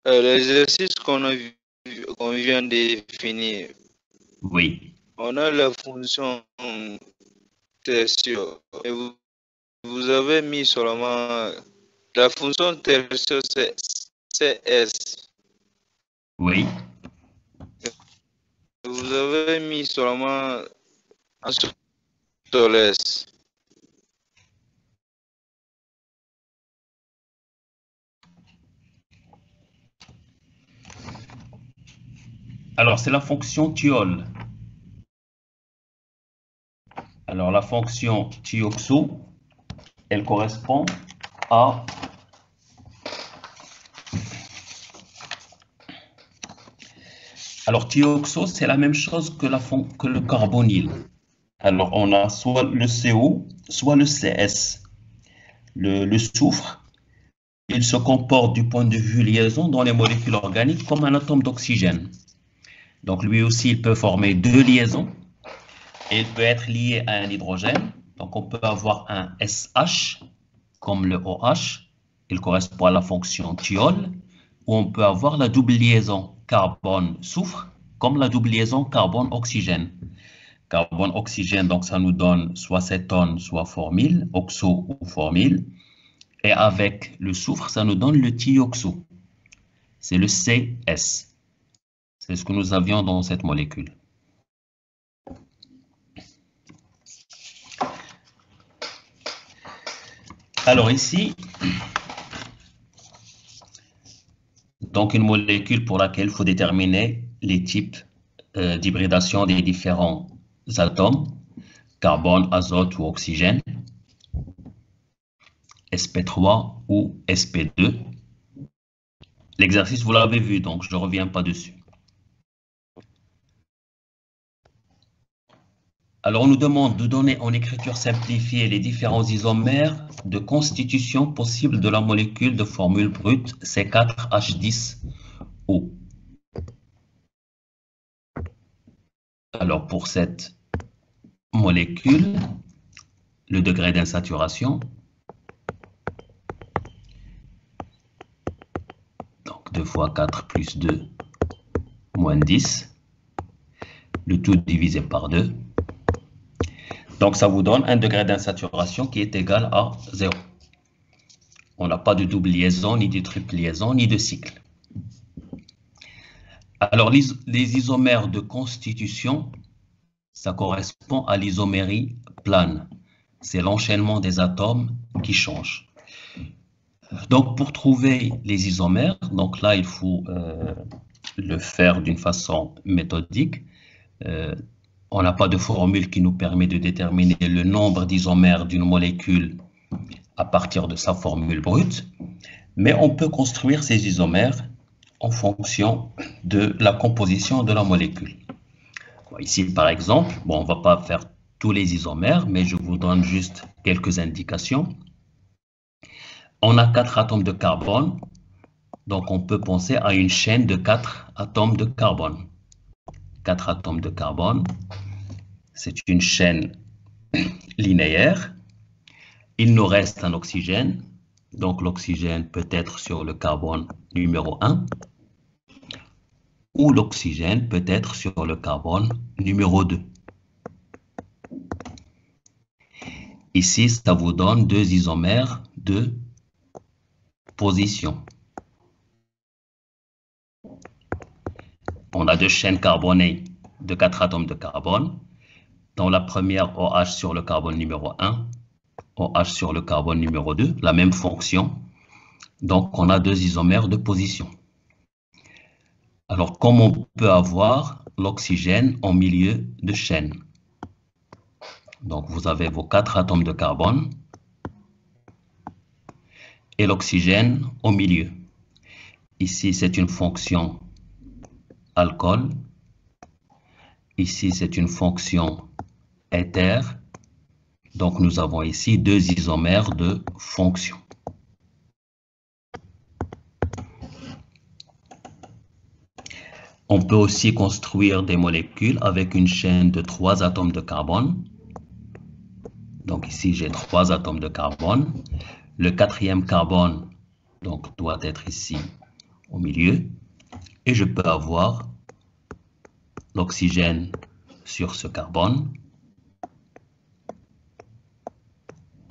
L'exercice qu'on vient de finir. Oui. On a la fonction tertiaire. Et vous avez mis seulement la fonction tertiaire, c'est S. Oui. Vous avez mis seulement un seul S. Alors, c'est la fonction thiol. Alors, la fonction thioxo, elle correspond à... Alors, thioxo, c'est la même chose que le carbonyle. Alors, on a soit le CO, soit le CS. Le soufre, il se comporte du point de vue liaison dans les molécules organiques comme un atome d'oxygène. Donc, lui aussi, il peut former deux liaisons. Et il peut être lié à un hydrogène. Donc, on peut avoir un SH, comme le OH. Il correspond à la fonction thiol. Ou on peut avoir la double liaison carbone-soufre, comme la double liaison carbone-oxygène. Carbone-oxygène, donc ça nous donne soit cétone, soit formyle, oxo ou formyle. Et avec le soufre, ça nous donne le thioxo. C'est le CS. C'est ce que nous avions dans cette molécule. Alors ici, donc une molécule pour laquelle il faut déterminer les types d'hybridation des différents atomes, carbone, azote ou oxygène, sp3 ou sp2. L'exercice, vous l'avez vu, donc je ne reviens pas dessus. Alors, on nous demande de donner en écriture simplifiée les différents isomères de constitution possible de la molécule de formule brute C4H10O. Alors, pour cette molécule, le degré d'insaturation, donc 2 fois 4 plus 2 moins 10, le tout divisé par 2. Donc, ça vous donne un degré d'insaturation qui est égal à 0. On n'a pas de double liaison, ni de triple liaison, ni de cycle. Alors, les isomères de constitution, ça correspond à l'isomérie plane. C'est l'enchaînement des atomes qui change. Donc, pour trouver les isomères, donc là, il faut le faire d'une façon méthodique. On n'a pas de formule qui nous permet de déterminer le nombre d'isomères d'une molécule à partir de sa formule brute, mais on peut construire ces isomères en fonction de la composition de la molécule. Ici, par exemple, bon, on ne va pas faire tous les isomères, mais je vous donne juste quelques indications. On a 4 atomes de carbone, donc on peut penser à une chaîne de 4 atomes de carbone. 4 atomes de carbone, c'est une chaîne linéaire. Il nous reste un oxygène, donc l'oxygène peut être sur le carbone numéro 1, ou l'oxygène peut être sur le carbone numéro 2. Ici, ça vous donne 2 isomères de position. On a 2 chaînes carbonées de 4 atomes de carbone. Dans la première, OH sur le carbone numéro 1, OH sur le carbone numéro 2, la même fonction. Donc, on a 2 isomères de position. Alors, comme on peut avoir l'oxygène en milieu de chaîne? Donc, vous avez vos 4 atomes de carbone et l'oxygène au milieu. Ici, c'est une fonction alcool. Ici, c'est une fonction éther. Donc, nous avons ici 2 isomères de fonction. On peut aussi construire des molécules avec une chaîne de 3 atomes de carbone. Donc ici, j'ai 3 atomes de carbone. Le 4e carbone donc, doit être ici au milieu. Et je peux avoir l'oxygène sur ce carbone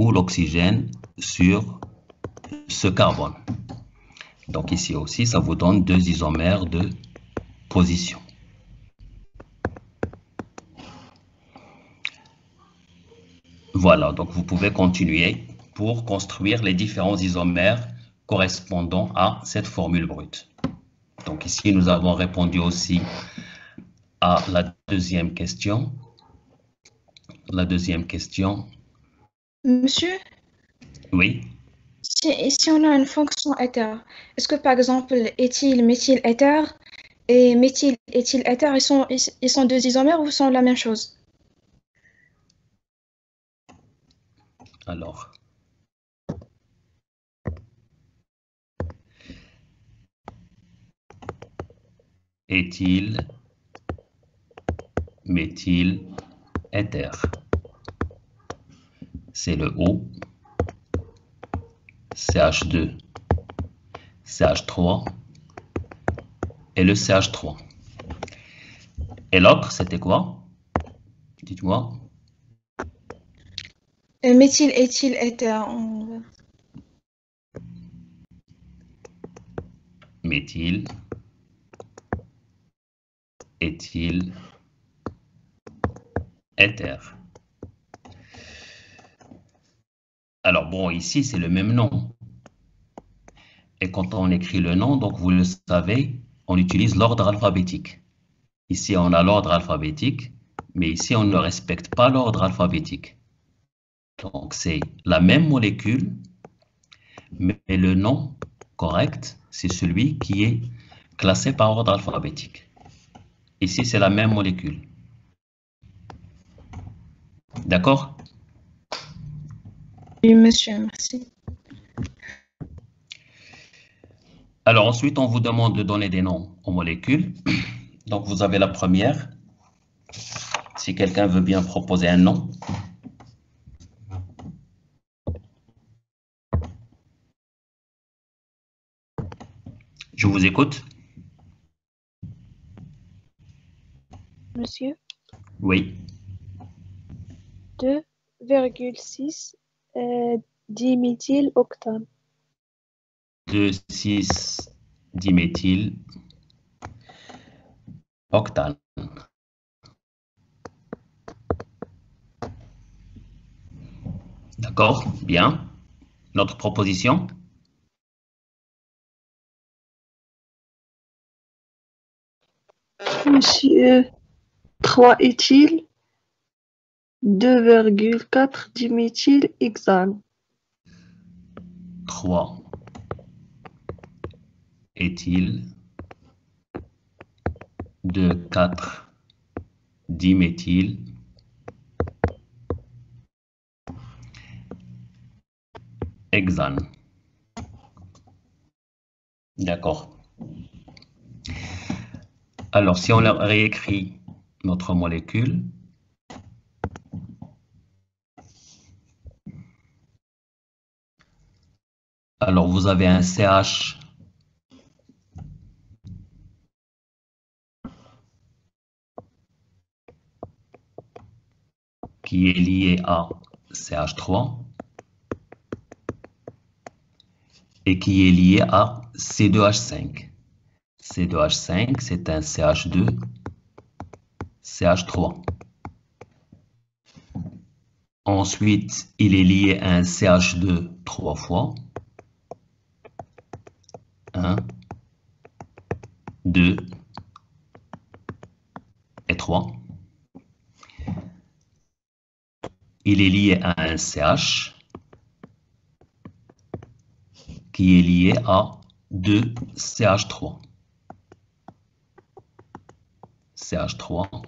ou l'oxygène sur ce carbone. Donc ici aussi, ça vous donne 2 isomères de position. Voilà, donc vous pouvez continuer pour construire les différents isomères correspondant à cette formule brute. Donc ici, nous avons répondu aussi à la deuxième question. La deuxième question. Monsieur, Oui. si on a une fonction éther, est-ce que par exemple éthyle, méthyle, éther et méthyle, éthyle, éther, ils sont 2 isomères ou sont la même chose? Alors, éthyle, méthyle, éther. C'est le O, CH2, CH3 et le CH3. Et l'autre, c'était quoi? Dites-moi. Méthyle, éthyle, éther. Méthyle, éthyle, éther. Alors bon, ici, c'est le même nom. Et quand on écrit le nom, donc vous le savez, on utilise l'ordre alphabétique. Ici, on a l'ordre alphabétique, mais ici, on ne respecte pas l'ordre alphabétique. Donc, c'est la même molécule, mais le nom correct, c'est celui qui est classé par ordre alphabétique. Ici, c'est la même molécule. D'accord? Oui, monsieur, merci. Alors ensuite, on vous demande de donner des noms aux molécules. Donc, vous avez la première. Si quelqu'un veut bien proposer un nom. Je vous écoute. Monsieur, Oui. 2,6 diméthyloctane. 2,6 diméthyl octane. D'accord, bien. Notre proposition? Monsieur, 3-éthyl, 2,4 diméthylhexane. 3 éthyl, 2,4 diméthyl, hexane. D'accord. Alors, si on réécrit notre molécule, alors vous avez un CH qui est lié à CH3 et qui est lié à C2H5. C2H5, c'est un CH2, CH3. Ensuite, il est lié à un CH2 3 fois. 1, 2 et 3. Il est lié à un CH qui est lié à 2 CH3. CH3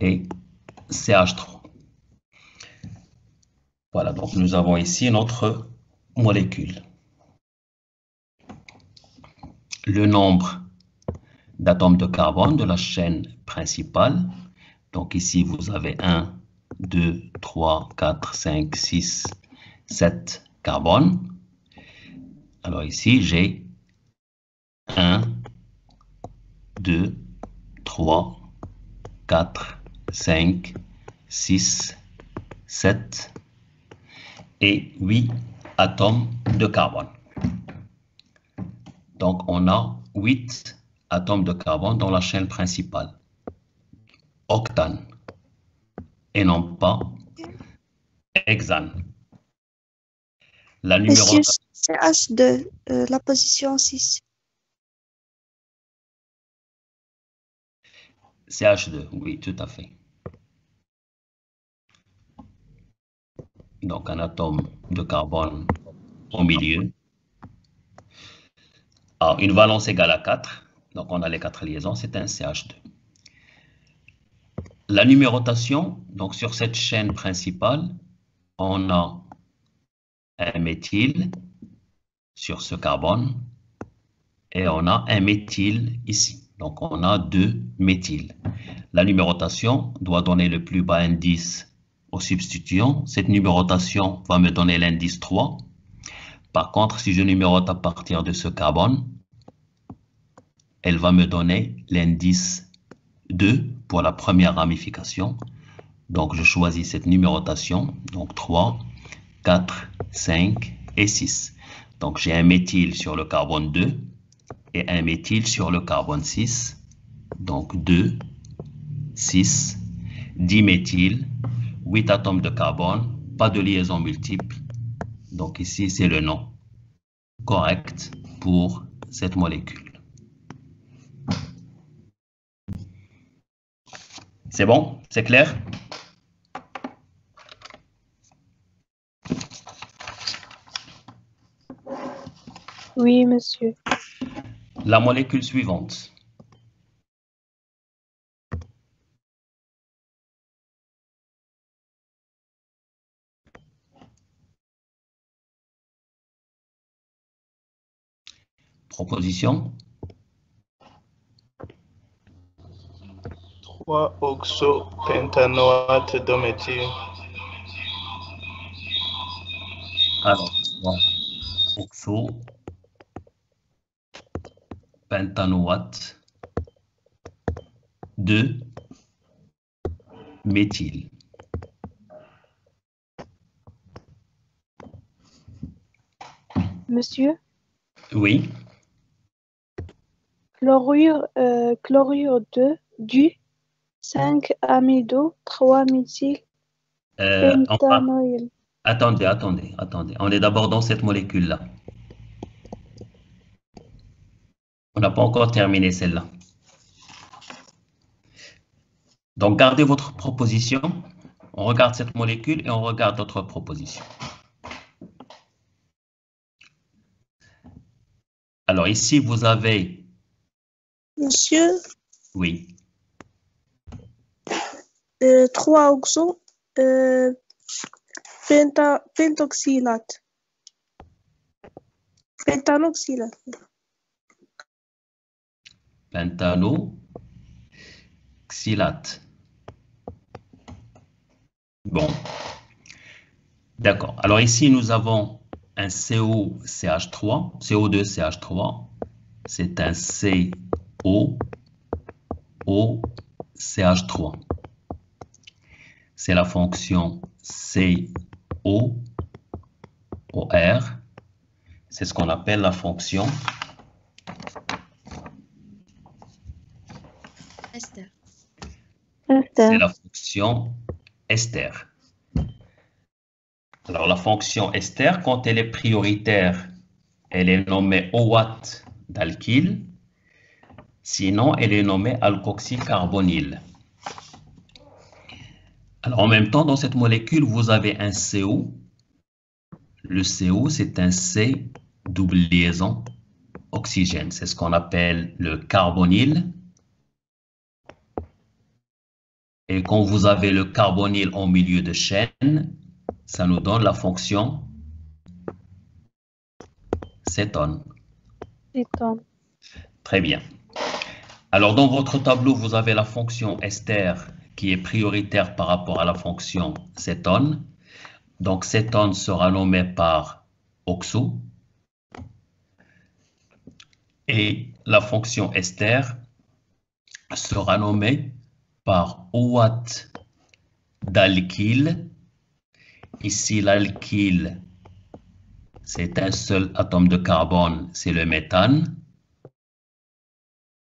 et CH3. Voilà, donc nous avons ici notre molécule. Le nombre d'atomes de carbone de la chaîne principale. Donc ici, vous avez 1, 2, 3, 4, 5, 6, 7 carbones. Alors ici, j'ai 1, 2, 3, 4, 5, 6, 7 et 8 atomes de carbone. Donc, on a 8 atomes de carbone dans la chaîne principale. Octane. Et non pas hexane. La Monsieur, numérotation. CH2, la position 6. CH2, oui, tout à fait. Donc, un atome de carbone au milieu. Alors, une valence égale à 4. Donc, on a les 4 liaisons, c'est un CH2. La numérotation, donc sur cette chaîne principale, on a un méthyle sur ce carbone et on a un méthyle ici. Donc, on a 2 méthyles. La numérotation doit donner le plus bas indice au substituant. Cette numérotation va me donner l'indice 3. Par contre, si je numérote à partir de ce carbone, elle va me donner l'indice 2 pour la première ramification. Donc, je choisis cette numérotation. Donc, 3, 4, 5 et 6. Donc, j'ai un méthyle sur le carbone 2 et un méthyle sur le carbone 6. Donc, 2, 6, 10 méthyl, 8 atomes de carbone, pas de liaison multiple. Donc, ici, c'est le nom correct pour cette molécule. C'est bon? C'est clair? Oui, monsieur. La molécule suivante. Proposition. 3-oxopentanoate de méthyle. Alors, 3-oxopentanoate de méthyle. Monsieur, Oui. chlorure 2 du 5-amido 3-méthyl pentanoïl. Attendez. On est d'abord dans cette molécule-là. On n'a pas encore terminé celle-là. Donc, gardez votre proposition. On regarde cette molécule et on regarde d'autres propositions. Alors, ici, vous avez... Monsieur, Oui. 3-oxo pentoxylate. Pentanoxylate. Pentanoxylate. Bon. D'accord. Alors ici, nous avons un COCH3, CO2CH3. C'est un COOCH3. C'est la fonction COOR. C'est ce qu'on appelle la fonction ester. c'est la fonction ester. Alors, la fonction ester, quand elle est prioritaire, elle est nommée OAT d'alkyle. Sinon, elle est nommée alkoxycarbonyle. Alors, en même temps, dans cette molécule, vous avez un CO. Le CO, c'est un C double liaison oxygène. C'est ce qu'on appelle le carbonyle. Et quand vous avez le carbonyle en milieu de chaîne, ça nous donne la fonction cétone. Très bien. Alors, dans votre tableau, vous avez la fonction ester qui est prioritaire par rapport à la fonction cétone. Donc, cétone sera nommé par oxo. Et la fonction ester sera nommée par OAT d'alkyle. Ici, l'alkyle, c'est un seul atome de carbone, c'est le méthane.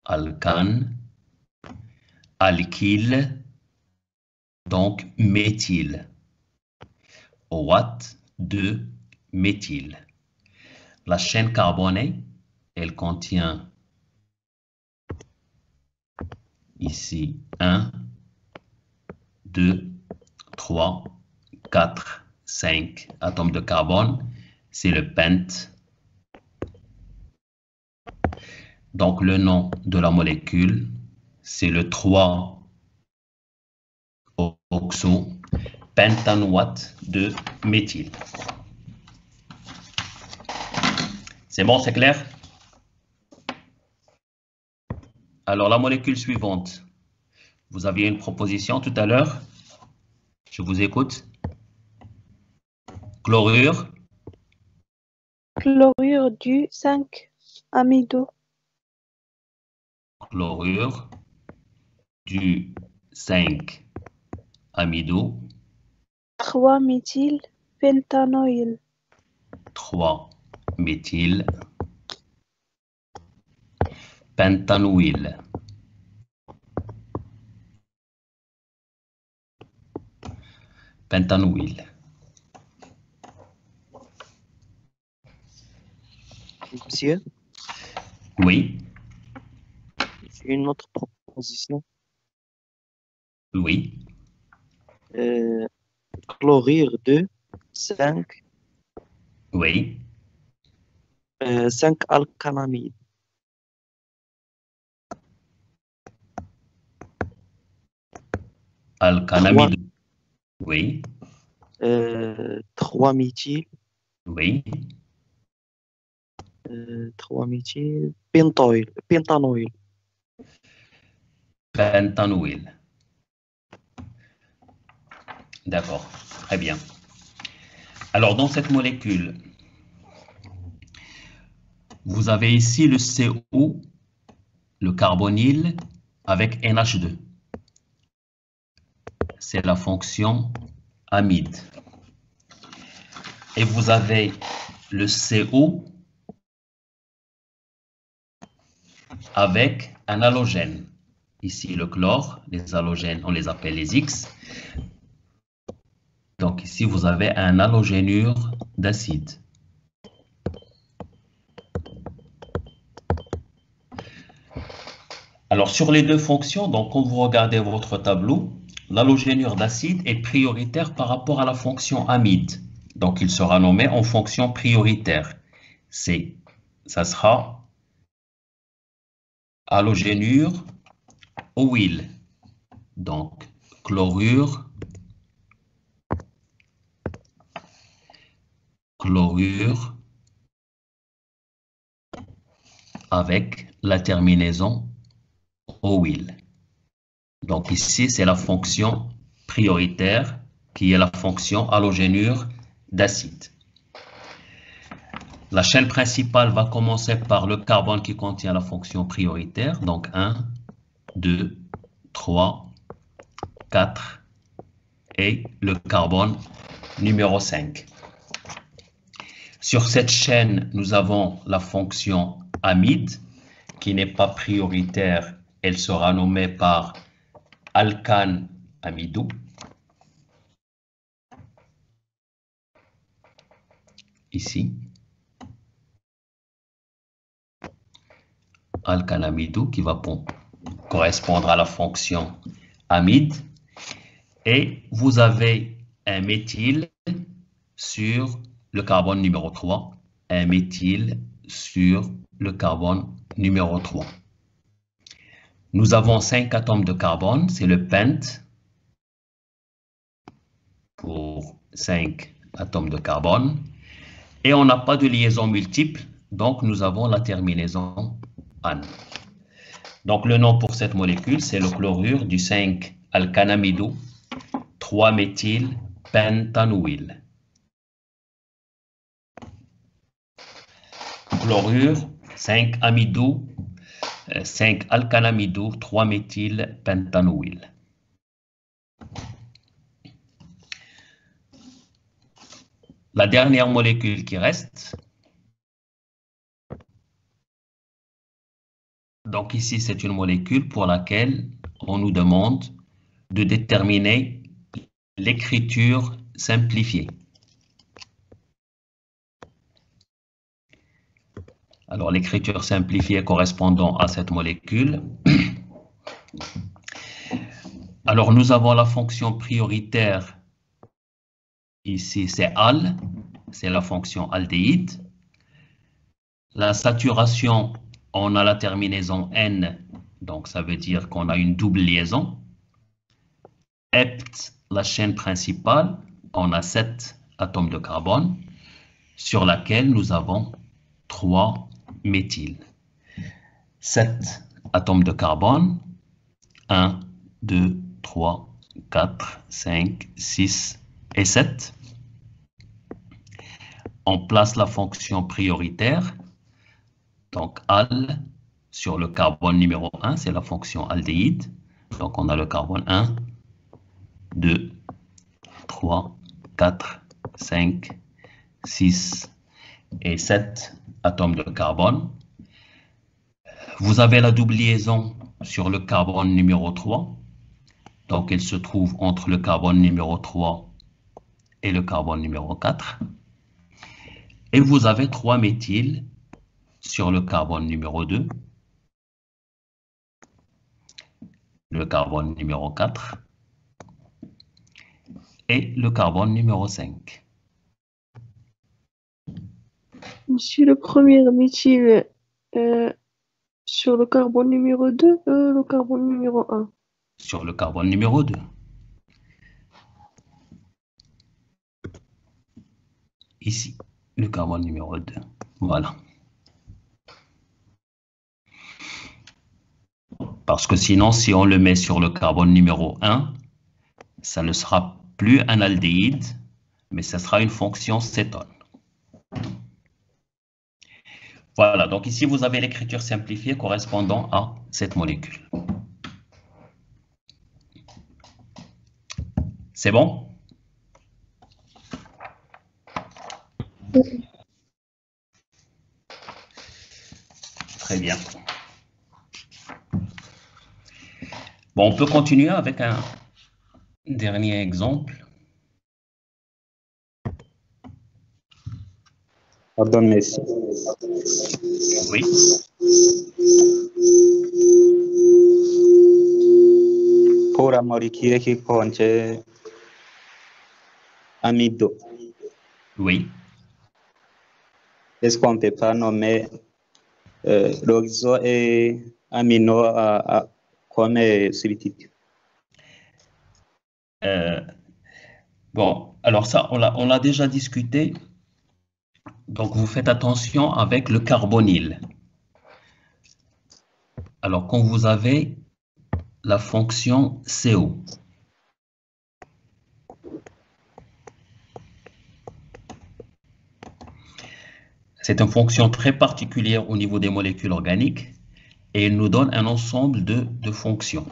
Alcane, alkyle, donc méthyle. OAT de méthyle. La chaîne carbonée, elle contient ici 1, 2, 3, 4, 5 atomes de carbone. C'est le pent. Donc, le nom de la molécule, c'est le 3-oxo-pentanoate de méthyle. C'est bon, c'est clair? Alors, la molécule suivante. Vous aviez une proposition tout à l'heure. Je vous écoute. Chlorure. Chlorure du 5-amido. Chlorure du 5-amido. 3-méthyl pentanoïl. 3-méthyl pentanoïl. Pentanoïl. Monsieur, Oui, j'ai une autre proposition. oui. Chlorure de 5, Oui. 5 alcanamide. Alcanamide. Oui, 3 méthyl, oui. 3 méthyl, pentanoïl. Pentanoïl. D'accord, très bien. Alors, dans cette molécule, vous avez ici le CO, le carbonyle, avec NH2. c'est la fonction amide. Et vous avez le CO avec un halogène. Ici, le chlore, les halogènes, on les appelle les X. Donc ici, vous avez un halogénure d'acide. Alors, sur les deux fonctions, donc quand vous regardez votre tableau, l'halogénure d'acide est prioritaire par rapport à la fonction amide. Donc, il sera nommé en fonction prioritaire. Ça sera halogénure au huile. Donc, chlorure avec la terminaison au huile. Donc ici, c'est la fonction prioritaire qui est la fonction halogénure d'acide. La chaîne principale va commencer par le carbone qui contient la fonction prioritaire. Donc 1, 2, 3, 4 et le carbone numéro 5. Sur cette chaîne, nous avons la fonction amide qui n'est pas prioritaire. Elle sera nommée par alcane amidou. Ici. Alcane amidou qui va correspondre à la fonction amide. Et vous avez un méthyle sur le carbone numéro 3. Un méthyle sur le carbone numéro 3. Nous avons 5 atomes de carbone, c'est le pent pour 5 atomes de carbone. Et on n'a pas de liaison multiple, donc nous avons la terminaison ane. Donc le nom pour cette molécule, c'est le chlorure du 5-alcanamidou 3-méthylpentanouïl. Chlorure 5-amidou 5-alcanamidou 3-méthylpentanouïl. La dernière molécule qui reste, donc ici c'est une molécule pour laquelle on nous demande de déterminer l'écriture simplifiée. Alors, l'écriture simplifiée correspondant à cette molécule. Alors, nous avons la fonction prioritaire. Ici, c'est al, c'est la fonction aldéhyde. La saturation, on a la terminaison N, donc ça veut dire qu'on a une double liaison. Hept, la chaîne principale, on a 7 atomes de carbone, sur laquelle nous avons 3 méthyle. 7 atomes de carbone, 1, 2, 3, 4, 5, 6 et 7. On place la fonction prioritaire, donc al, sur le carbone numéro 1, c'est la fonction aldéhyde. Donc on a le carbone 1, 2, 3, 4, 5, 6 et 7 atomes de carbone. Vous avez la double liaison sur le carbone numéro 3. Donc, elle se trouve entre le carbone numéro 3 et le carbone numéro 4. Et vous avez 3 méthyles sur le carbone numéro 2, le carbone numéro 4 et le carbone numéro 5. Monsieur, le premier méthyle sur le carbone numéro 2, le carbone numéro 1. Sur le carbone numéro 2. Ici, le carbone numéro 2. Voilà. Parce que sinon, si on le met sur le carbone numéro 1, ça ne sera plus un aldéhyde, mais ça sera une fonction cétone. Voilà, donc ici, vous avez l'écriture simplifiée correspondant à cette molécule. C'est bon? Très bien. Bon, on peut continuer avec un dernier exemple. Pardon, merci. Oui. Pour la molécule qui contient amido, Oui. est-ce qu'on ne peut pas nommer l'oxo et amino comme substitut? Bon, alors ça, on l'a déjà discuté. Donc, vous faites attention avec le carbonyle. Alors, quand vous avez la fonction CO, c'est une fonction très particulière au niveau des molécules organiques et elle nous donne un ensemble de fonctions.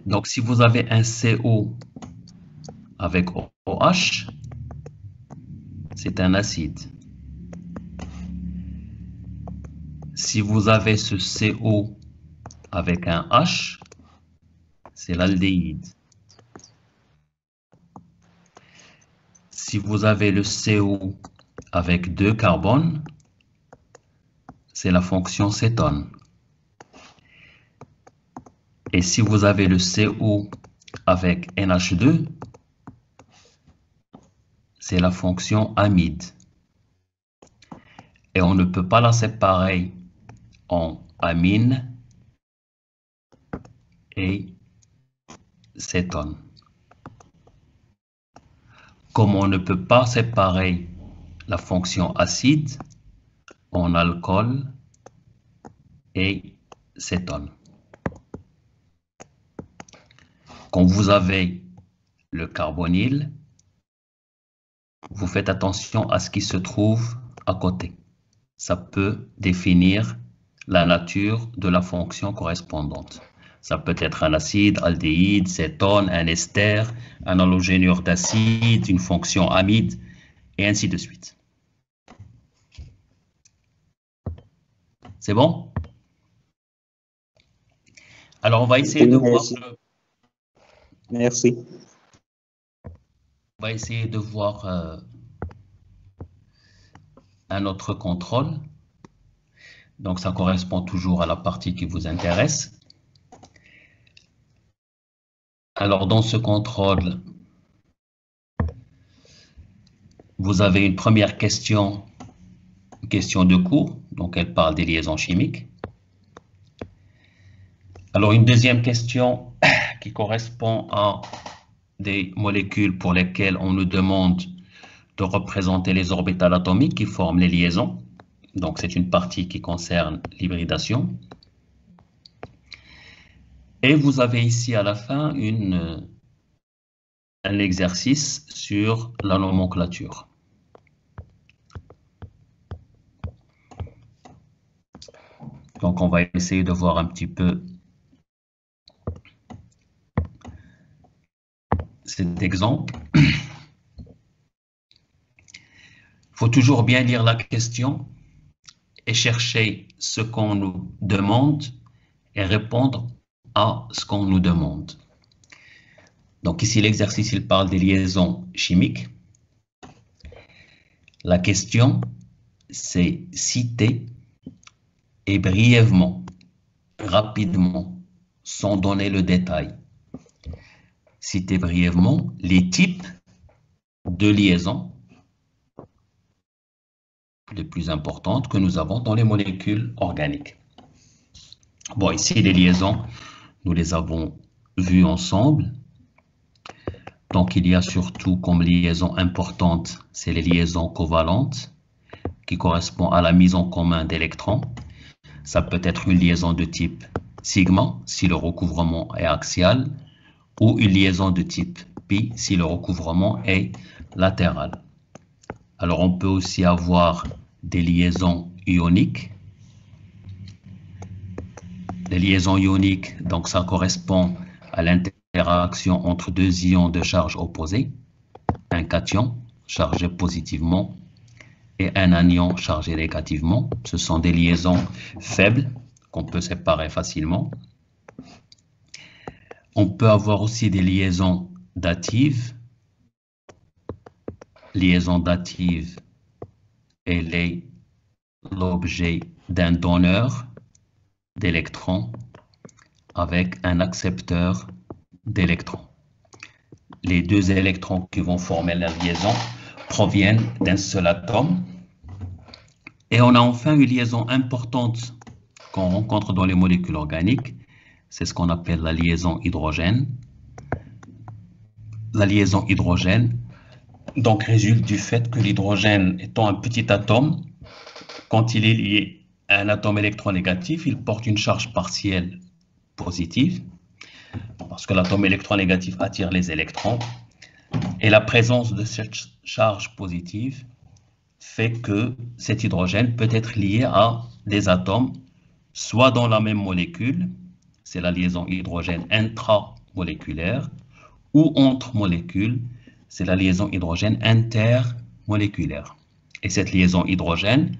Donc, si vous avez un CO avec OH, c'est un acide. Si vous avez ce CO avec un H, c'est l'aldéhyde. Si vous avez le CO avec 2 carbones, c'est la fonction cétone. Et si vous avez le CO avec NH2, c'est la fonction amide. Et on ne peut pas la séparer en amine et cétone. Comme on ne peut pas séparer la fonction acide en alcool et cétone. Quand vous avez le carbonyle, vous faites attention à ce qui se trouve à côté. Ça peut définir la nature de la fonction correspondante. Ça peut être un acide, aldéhyde, cétone, un ester, un halogénure d'acide, une fonction amide, et ainsi de suite. C'est bon? Alors, on va essayer de voir... Merci. On va essayer de voir un autre contrôle. Donc, ça correspond toujours à la partie qui vous intéresse. Alors, dans ce contrôle, vous avez une première question de cours. Donc, elle parle des liaisons chimiques. Alors, une deuxième question qui correspond à des molécules pour lesquelles on nous demande de représenter les orbitales atomiques qui forment les liaisons. Donc, c'est une partie qui concerne l'hybridation. Et vous avez ici à la fin un exercice sur la nomenclature. Donc, on va essayer de voir un petit peu cet exemple. Il faut toujours bien lire la question et chercher ce qu'on nous demande et répondre à ce qu'on nous demande. Donc ici, l'exercice, il parle des liaisons chimiques. La question, c'est citer et brièvement, rapidement, sans donner le détail, citer brièvement les types de liaisons les plus importantes que nous avons dans les molécules organiques. Bon, ici, les liaisons, nous les avons vues ensemble. Donc, il y a surtout comme liaison importante, c'est les liaisons covalentes qui correspondent à la mise en commun d'électrons. Ça peut être une liaison de type sigma si le recouvrement est axial ou une liaison de type pi si le recouvrement est latéral. Alors, on peut aussi avoir des liaisons ioniques. Les liaisons ioniques, donc ça correspond à interaction entre deux ions de charge opposée, un cation chargé positivement et un anion chargé négativement. Ce sont des liaisons faibles qu'on peut séparer facilement. On peut avoir aussi des liaisons datives. Liaison dative, elle est l'objet d'un donneur d'électrons avec un accepteur d'électrons. Les deux électrons qui vont former la liaison proviennent d'un seul atome. Et on a enfin une liaison importante qu'on rencontre dans les molécules organiques. C'est ce qu'on appelle la liaison hydrogène. La liaison hydrogène donc résulte du fait que l'hydrogène étant un petit atome, quand il est lié à un atome électronégatif, il porte une charge partielle positive, parce que l'atome électronégatif attire les électrons, et la présence de cette charge positive fait que cet hydrogène peut être lié à des atomes, soit dans la même molécule, c'est la liaison hydrogène intramoléculaire, ou entre molécules, c'est la liaison hydrogène intermoléculaire. Et cette liaison hydrogène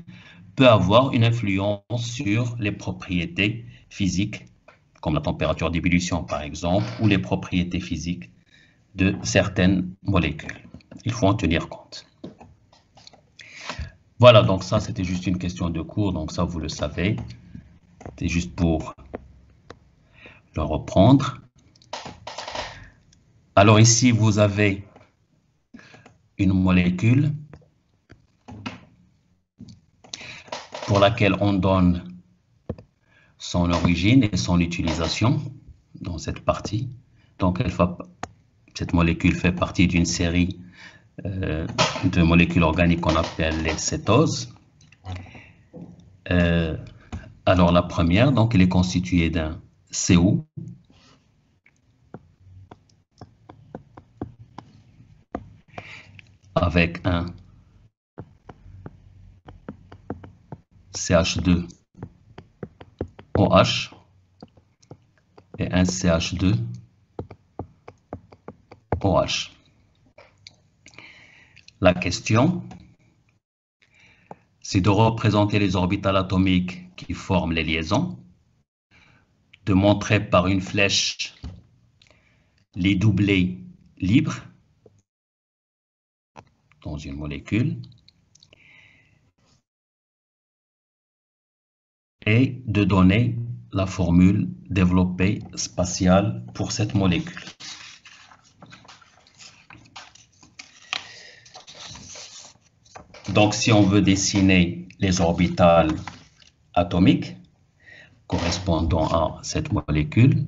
peut avoir une influence sur les propriétés physiques, comme la température d'ébullition par exemple, ou les propriétés physiques de certaines molécules. Il faut en tenir compte. Voilà, donc ça c'était juste une question de cours, donc ça vous le savez. C'est juste pour le reprendre. Alors ici vous avez une molécule pour laquelle on donne son origine et son utilisation dans cette partie. Donc cette molécule fait partie d'une série de molécules organiques qu'on appelle les cétoses. Alors la première, donc elle est constituée d'un CO, avec un CH2OH et un CH2OH. La question, c'est de représenter les orbitales atomiques qui forment les liaisons, de montrer par une flèche les doublés libres dans une molécule et de donner la formule développée spatiale pour cette molécule. Donc, si on veut dessiner les orbitales atomiques correspondant à cette molécule,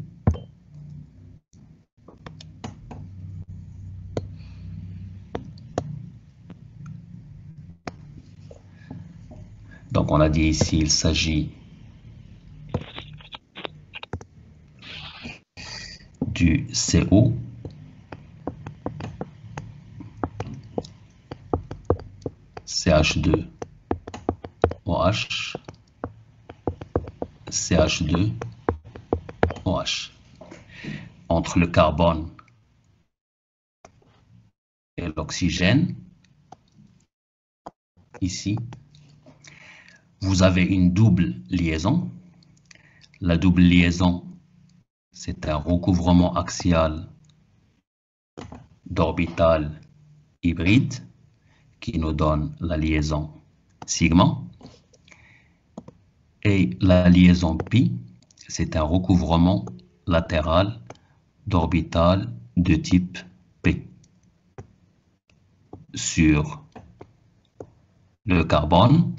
donc on a dit ici, il s'agit du CO, CH2OH, CH2OH. Entre le carbone et l'oxygène, ici, vous avez une double liaison. La double liaison, c'est un recouvrement axial d'orbitales hybrides qui nous donne la liaison sigma. Et la liaison pi, c'est un recouvrement latéral d'orbitales de type P. Sur le carbone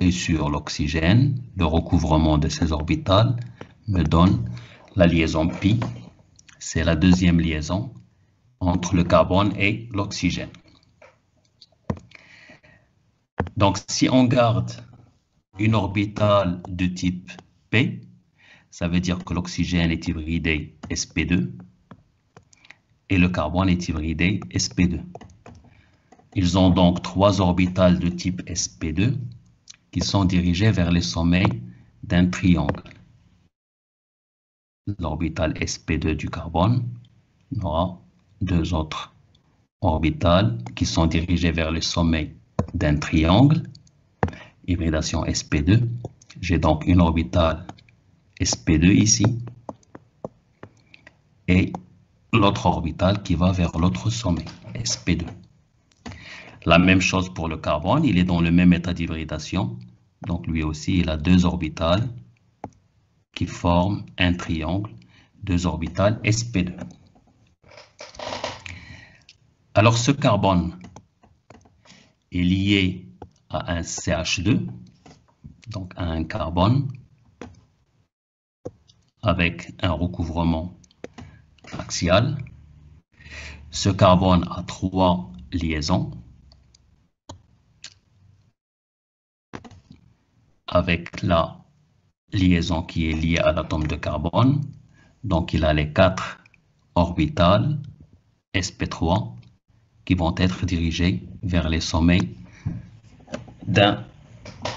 et sur l'oxygène, le recouvrement de ces orbitales me donne la liaison pi. C'est la deuxième liaison entre le carbone et l'oxygène. Donc, si on garde une orbitale de type P, ça veut dire que l'oxygène est hybridé sp2 et le carbone est hybridé sp2. Ils ont donc trois orbitales de type sp2 qui sont dirigées vers les sommets d'un triangle. l'orbital sp2 du carbone, on aura deux autres orbitales qui sont dirigées vers le sommet d'un triangle, hybridation sp2. J'ai donc une orbitale sp2 ici et l'autre orbitale qui va vers l'autre sommet, sp2. La même chose pour le carbone, il est dans le même état d'hybridation, donc lui aussi il a deux orbitales qui forment un triangle, deux orbitales sp2. Alors ce carbone est lié à un CH2, donc à un carbone avec un recouvrement axial. Ce carbone a trois liaisons avec la liaison qui est liée à l'atome de carbone. Donc il a les quatre orbitales sp3 qui vont être dirigées vers les sommets d'un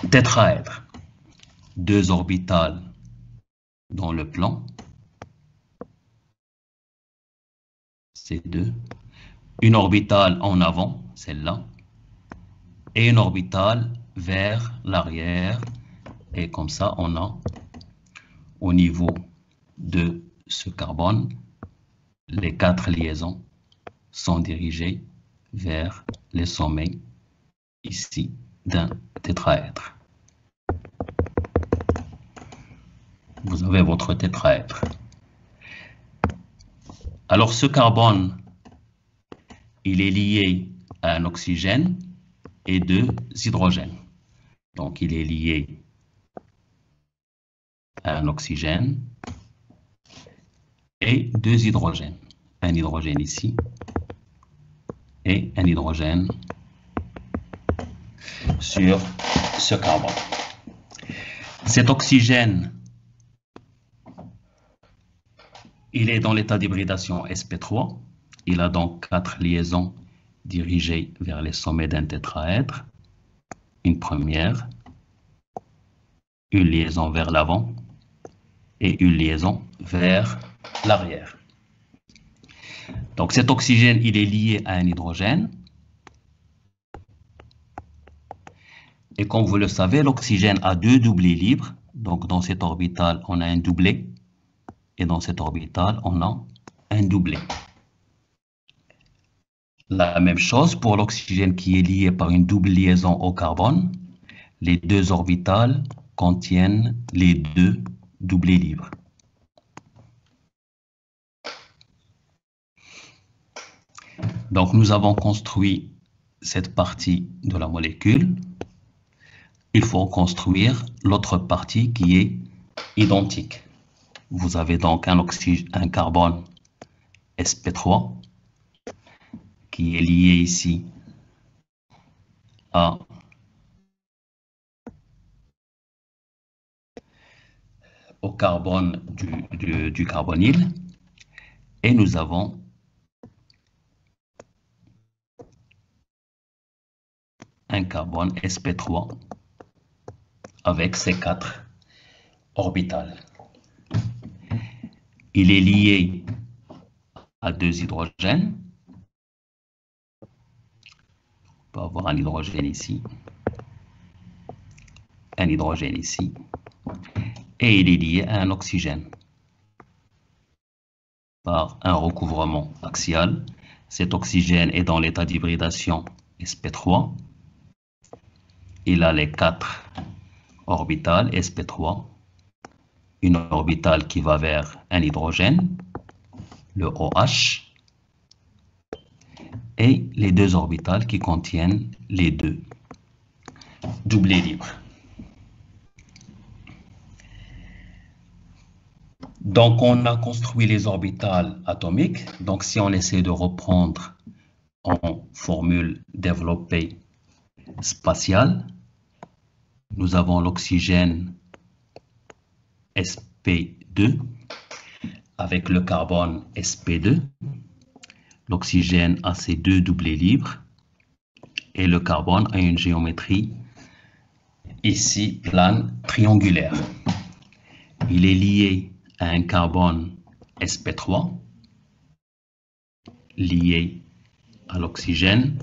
tétraèdre. Deux orbitales dans le plan, ces deux, une orbitale en avant, celle-là, et une orbitale vers l'arrière, et comme ça on a au niveau de ce carbone, les quatre liaisons sont dirigées vers les sommets ici d'un tétraèdre. Vous avez votre tétraèdre. Alors ce carbone, il est lié à un oxygène et deux hydrogènes. Donc il est lié à un oxygène et deux hydrogènes. Un hydrogène ici et un hydrogène sur ce carbone. Cet oxygène, il est dans l'état d'hybridation sp3. Il a donc quatre liaisons dirigées vers les sommets d'un tétraèdre. Une première, une liaison vers l'avant et une liaison vers l'arrière. Donc cet oxygène, il est lié à un hydrogène. Et comme vous le savez, l'oxygène a deux doublés libres. Donc dans cette orbitale, on a un doublet. Et dans cette orbitale, on a un doublet. La même chose pour l'oxygène qui est lié par une double liaison au carbone. Les deux orbitales contiennent les deux doublés libres. Donc nous avons construit cette partie de la molécule. Il faut construire l'autre partie qui est identique. Vous avez donc un carbone sp3 qui est lié ici au carbone du carbonyle. Et nous avons un carbone sp3 avec ses quatre orbitales. Il est lié à deux hydrogènes. On peut avoir un hydrogène ici, un hydrogène ici, et il est lié à un oxygène par un recouvrement axial. Cet oxygène est dans l'état d'hybridation sp3. Il a les quatre orbitales sp3. Une orbitale qui va vers un hydrogène, le OH, et les deux orbitales qui contiennent les deux doublés libres. Donc, on a construit les orbitales atomiques. Donc, si on essaie de reprendre en formule développée spatiale, nous avons l'oxygène sp2 avec le carbone sp2. L'oxygène a ses deux doublés libres et le carbone a une géométrie ici plane triangulaire. Il est lié un carbone sp3 lié à l'oxygène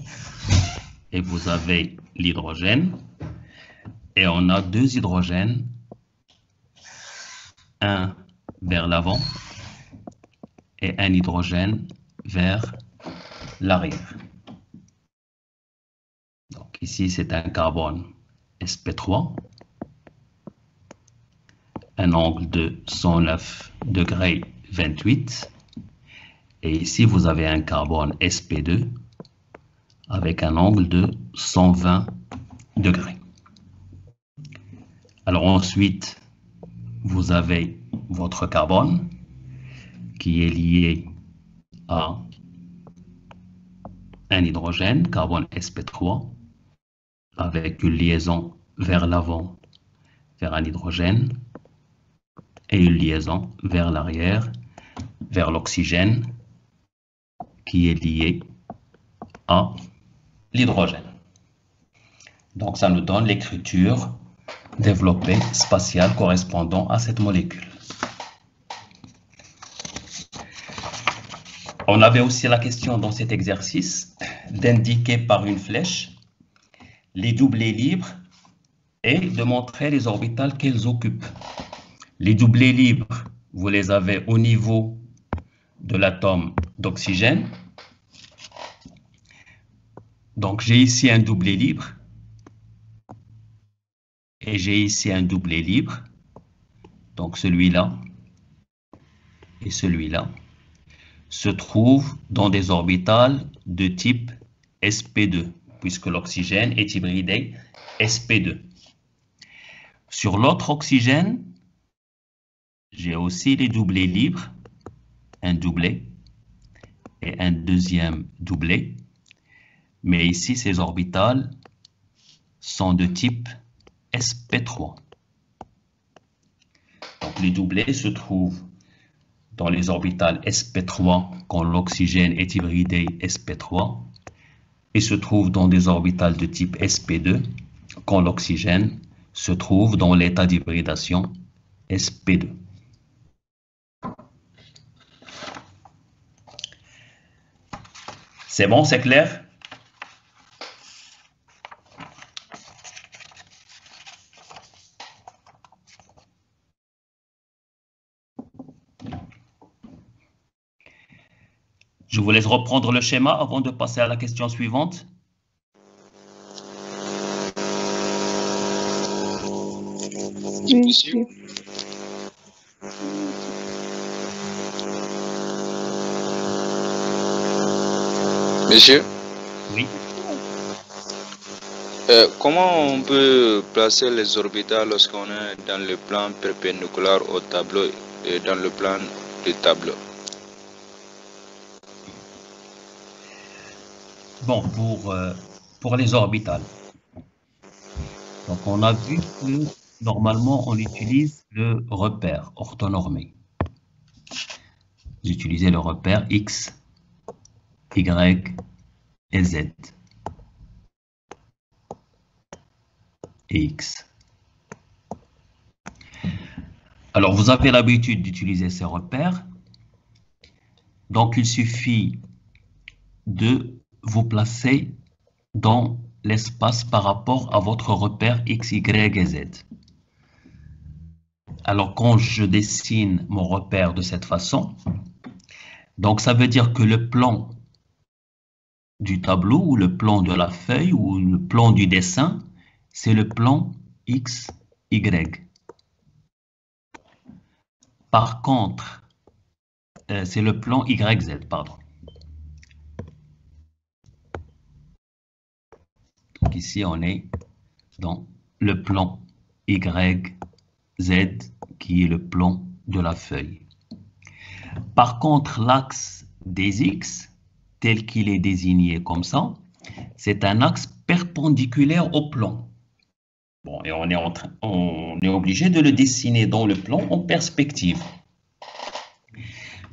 et vous avez l'hydrogène et on a deux hydrogènes, un vers l'avant et un hydrogène vers l'arrière. Donc ici c'est un carbone sp3, un angle de 109 degrés 28 et ici vous avez un carbone sp2 avec un angle de 120 degrés. Alors ensuite vous avez votre carbone qui est lié à un hydrogène, carbone sp3, avec une liaison vers l'avant vers un hydrogène et une liaison vers l'arrière vers l'oxygène qui est lié à l'hydrogène. Donc ça nous donne l'écriture développée spatiale correspondant à cette molécule. On avait aussi la question dans cet exercice d'indiquer par une flèche les doublés libres et de montrer les orbitales qu'elles occupent. Les doublés libres, vous les avez au niveau de l'atome d'oxygène. Donc j'ai ici un doublé libre et j'ai ici un doublé libre. Donc celui-là et celui-là se trouvent dans des orbitales de type sp2, puisque l'oxygène est hybridé sp2. Sur l'autre oxygène, j'ai aussi les doublés libres, un doublé et un deuxième doublé. Mais ici, ces orbitales sont de type sp3. Donc les doublés se trouvent dans les orbitales sp3 quand l'oxygène est hybridé sp3 et se trouvent dans des orbitales de type sp2 quand l'oxygène se trouve dans l'état d'hybridation sp2. C'est bon, c'est clair? Je vous laisse reprendre le schéma avant de passer à la question suivante. Monsieur. Monsieur, Oui. Comment on peut placer les orbitales lorsqu'on est dans le plan perpendiculaire au tableau et dans le plan du tableau? Bon, pour les orbitales. Donc, on a vu que normalement, on utilise le repère orthonormé. Vous utilisez le repère X, Y et Z. Et X. Alors, vous avez l'habitude d'utiliser ces repères. Donc, il suffit de vous placer dans l'espace par rapport à votre repère X, Y et Z. Alors, quand je dessine mon repère de cette façon, donc ça veut dire que le plan du tableau ou le plan de la feuille ou le plan du dessin, c'est le plan X, Y. Par contre, c'est le plan YZ, pardon. Donc ici, on est dans le plan YZ, qui est le plan de la feuille. Par contre, l'axe des X, tel qu'il est désigné comme ça, c'est un axe perpendiculaire au plan. Bon, et on est obligé de le dessiner dans le plan en perspective.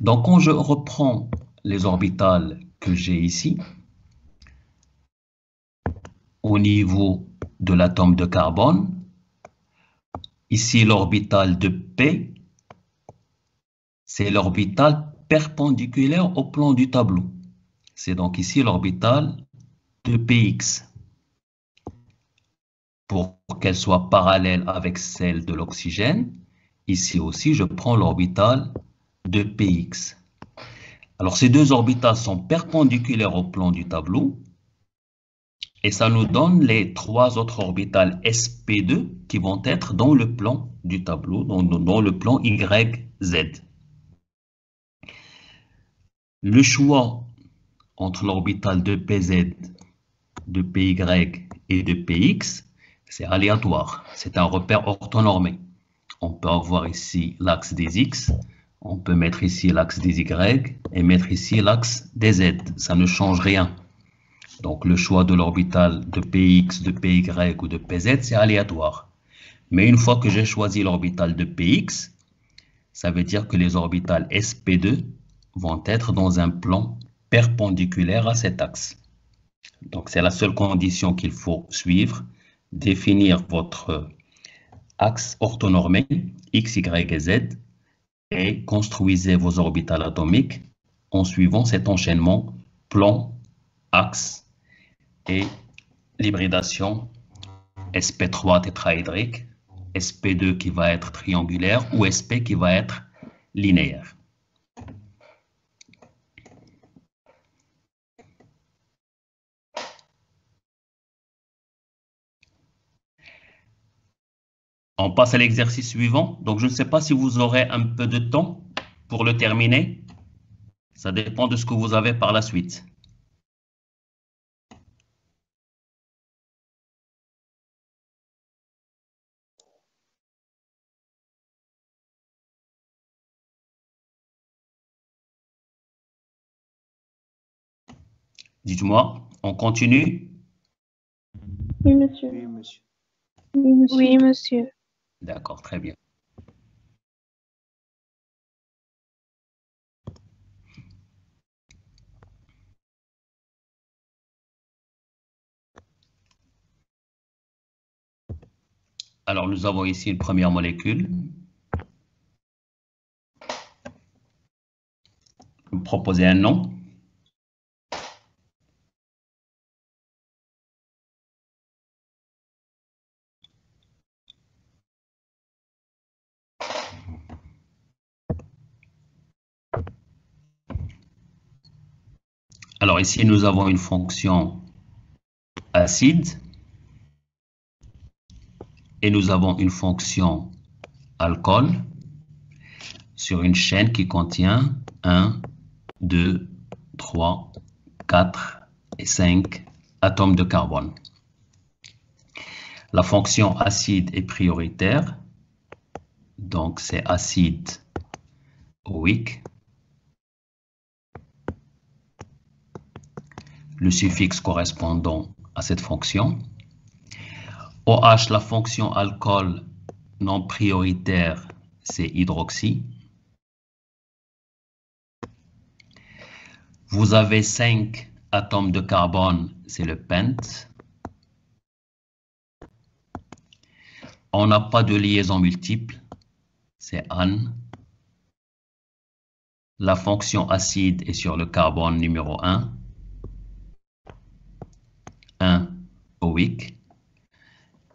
Donc, quand je reprends les orbitales que j'ai ici, au niveau de l'atome de carbone, ici l'orbital de P, c'est l'orbital perpendiculaire au plan du tableau. C'est donc ici l'orbital de Px. Pour qu'elle soit parallèle avec celle de l'oxygène, ici aussi, je prends l'orbital de Px. Alors, ces deux orbitales sont perpendiculaires au plan du tableau et ça nous donne les trois autres orbitales sp2 qui vont être dans le plan du tableau, dans le plan YZ. Le choix entre l'orbital de PZ, de PY et de PX, c'est aléatoire. C'est un repère orthonormé. On peut avoir ici l'axe des X, on peut mettre ici l'axe des Y et mettre ici l'axe des Z. Ça ne change rien. Donc le choix de l'orbital de PX, de PY ou de PZ, c'est aléatoire. Mais une fois que j'ai choisi l'orbital de PX, ça veut dire que les orbitales sp2 vont être dans un plan perpendiculaire à cet axe. Donc c'est la seule condition qu'il faut suivre, définir votre axe orthonormé X, Y et Z et construisez vos orbitales atomiques en suivant cet enchaînement plan, axe et l'hybridation sp3 tétraédrique, sp2 qui va être triangulaire ou sp qui va être linéaire. On passe à l'exercice suivant. Donc, je ne sais pas si vous aurez un peu de temps pour le terminer. Ça dépend de ce que vous avez par la suite. Dites-moi, on continue? Oui, monsieur. Oui, monsieur. Oui, monsieur. Oui, monsieur. D'accord, très bien. Alors, nous avons ici une première molécule. Vous proposez un nom. Alors ici, nous avons une fonction acide et nous avons une fonction alcool sur une chaîne qui contient 1, 2, 3, 4 et 5 atomes de carbone. La fonction acide est prioritaire, donc c'est acide OIC. Le suffixe correspondant à cette fonction. OH, la fonction alcool non prioritaire, c'est hydroxy. Vous avez 5 atomes de carbone, c'est le pent. On n'a pas de liaison multiple, c'est an. La fonction acide est sur le carbone numéro 1. 1 OIC.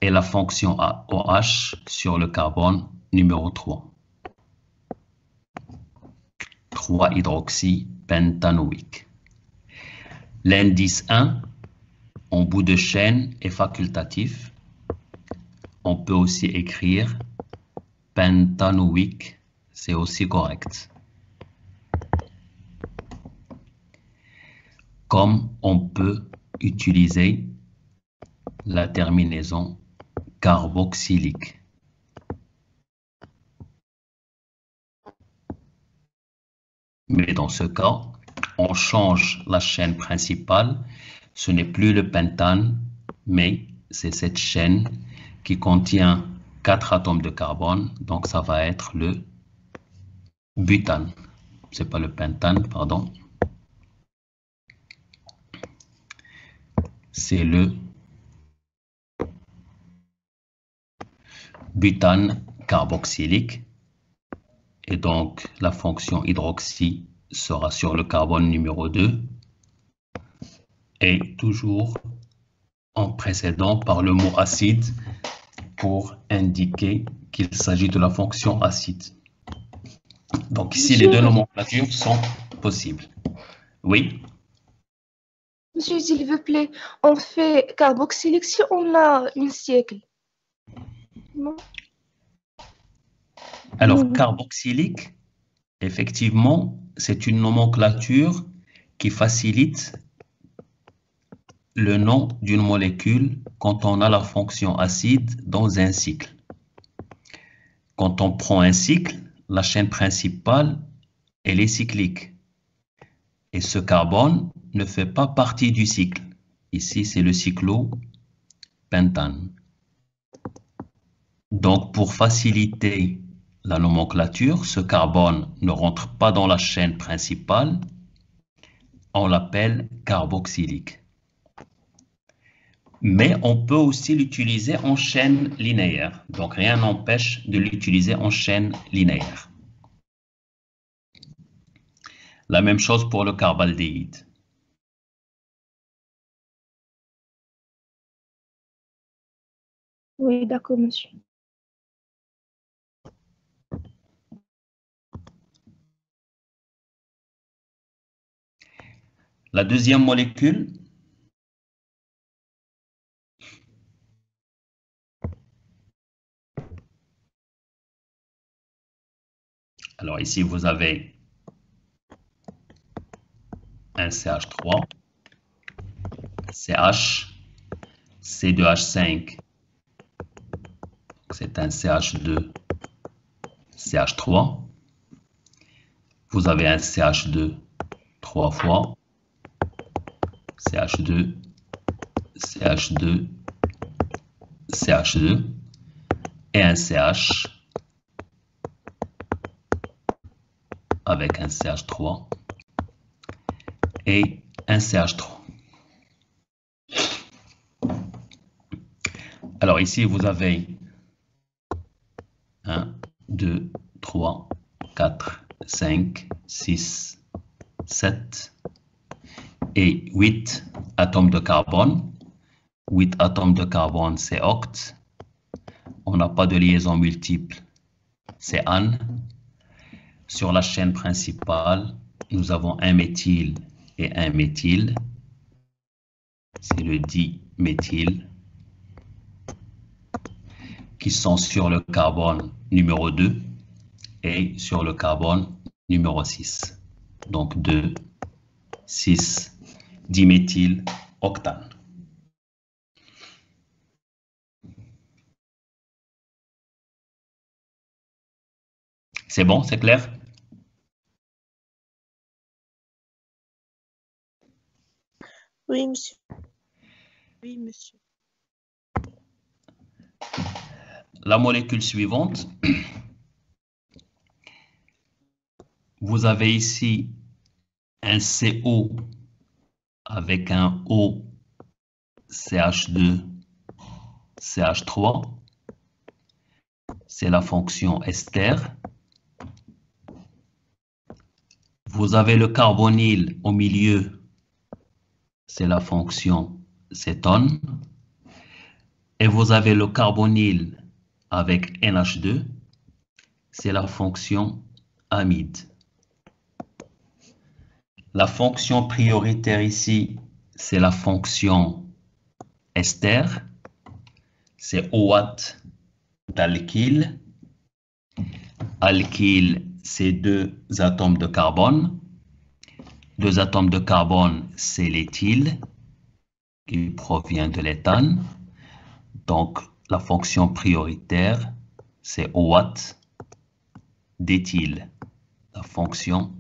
Et la fonction OH sur le carbone numéro 3. 3 hydroxy pentanoïque. L'indice 1 en bout de chaîne est facultatif. On peut aussi écrire pentanoïque, c'est aussi correct. Comme on peut utiliser la terminaison carboxylique. Mais dans ce cas, on change la chaîne principale. Ce n'est plus le pentane, mais c'est cette chaîne qui contient 4 atomes de carbone. Donc, ça va être le butane. C'est pas le pentane, pardon. C'est le butane carboxylique. Et donc, la fonction hydroxy sera sur le carbone numéro 2 et toujours en précédant par le mot acide pour indiquer qu'il s'agit de la fonction acide. Donc ici, les deux nomenclatures sont possibles. Oui? Monsieur, s'il vous plaît, on fait carboxylique si on a un siècle. Non? Alors, carboxylique, effectivement, c'est une nomenclature qui facilite le nom d'une molécule quand on a la fonction acide dans un cycle. Quand on prend un cycle, la chaîne principale, elle est cyclique. Et ce carbone ne fait pas partie du cycle. Ici, c'est le cyclopentane. Donc, pour faciliter la nomenclature, ce carbone ne rentre pas dans la chaîne principale. On l'appelle carboxylique. Mais on peut aussi l'utiliser en chaîne linéaire. Donc, rien n'empêche de l'utiliser en chaîne linéaire. La même chose pour le carbaldéhyde. Oui, d'accord, monsieur. La deuxième molécule, alors ici vous avez un CH3, CH, C2H5, c'est un CH2, CH3. Vous avez un CH2 3 fois, CH2, CH2, CH2 et un CH avec un CH3 et un CH3. Alors ici, vous avez 1, 2, 3, 4, 5, 6, 7 et 8 atomes de carbone. 8 atomes de carbone, c'est oct. On n'a pas de liaison multiple, c'est an. Sur la chaîne principale, nous avons un méthyle et un méthyle. C'est le diméthyle qui sont sur le carbone numéro 2 et sur le carbone numéro 6. Donc 2, 6, diméthyle, octane. C'est bon, c'est clair? Oui, monsieur. Oui, monsieur. La molécule suivante, vous avez ici un CO avec un O, CH2, CH3. C'est la fonction ester. Vous avez le carbonyle au milieu, c'est la fonction cétone. Et vous avez le carbonyle avec NH2, c'est la fonction amide. La fonction prioritaire ici, c'est la fonction ester, c'est OAT d'alkyle. Alkyle, c'est 2 atomes de carbone. 2 atomes de carbone, c'est l'éthyle, qui provient de l'éthane. Donc, la fonction prioritaire, c'est OAT d'éthyle, la fonction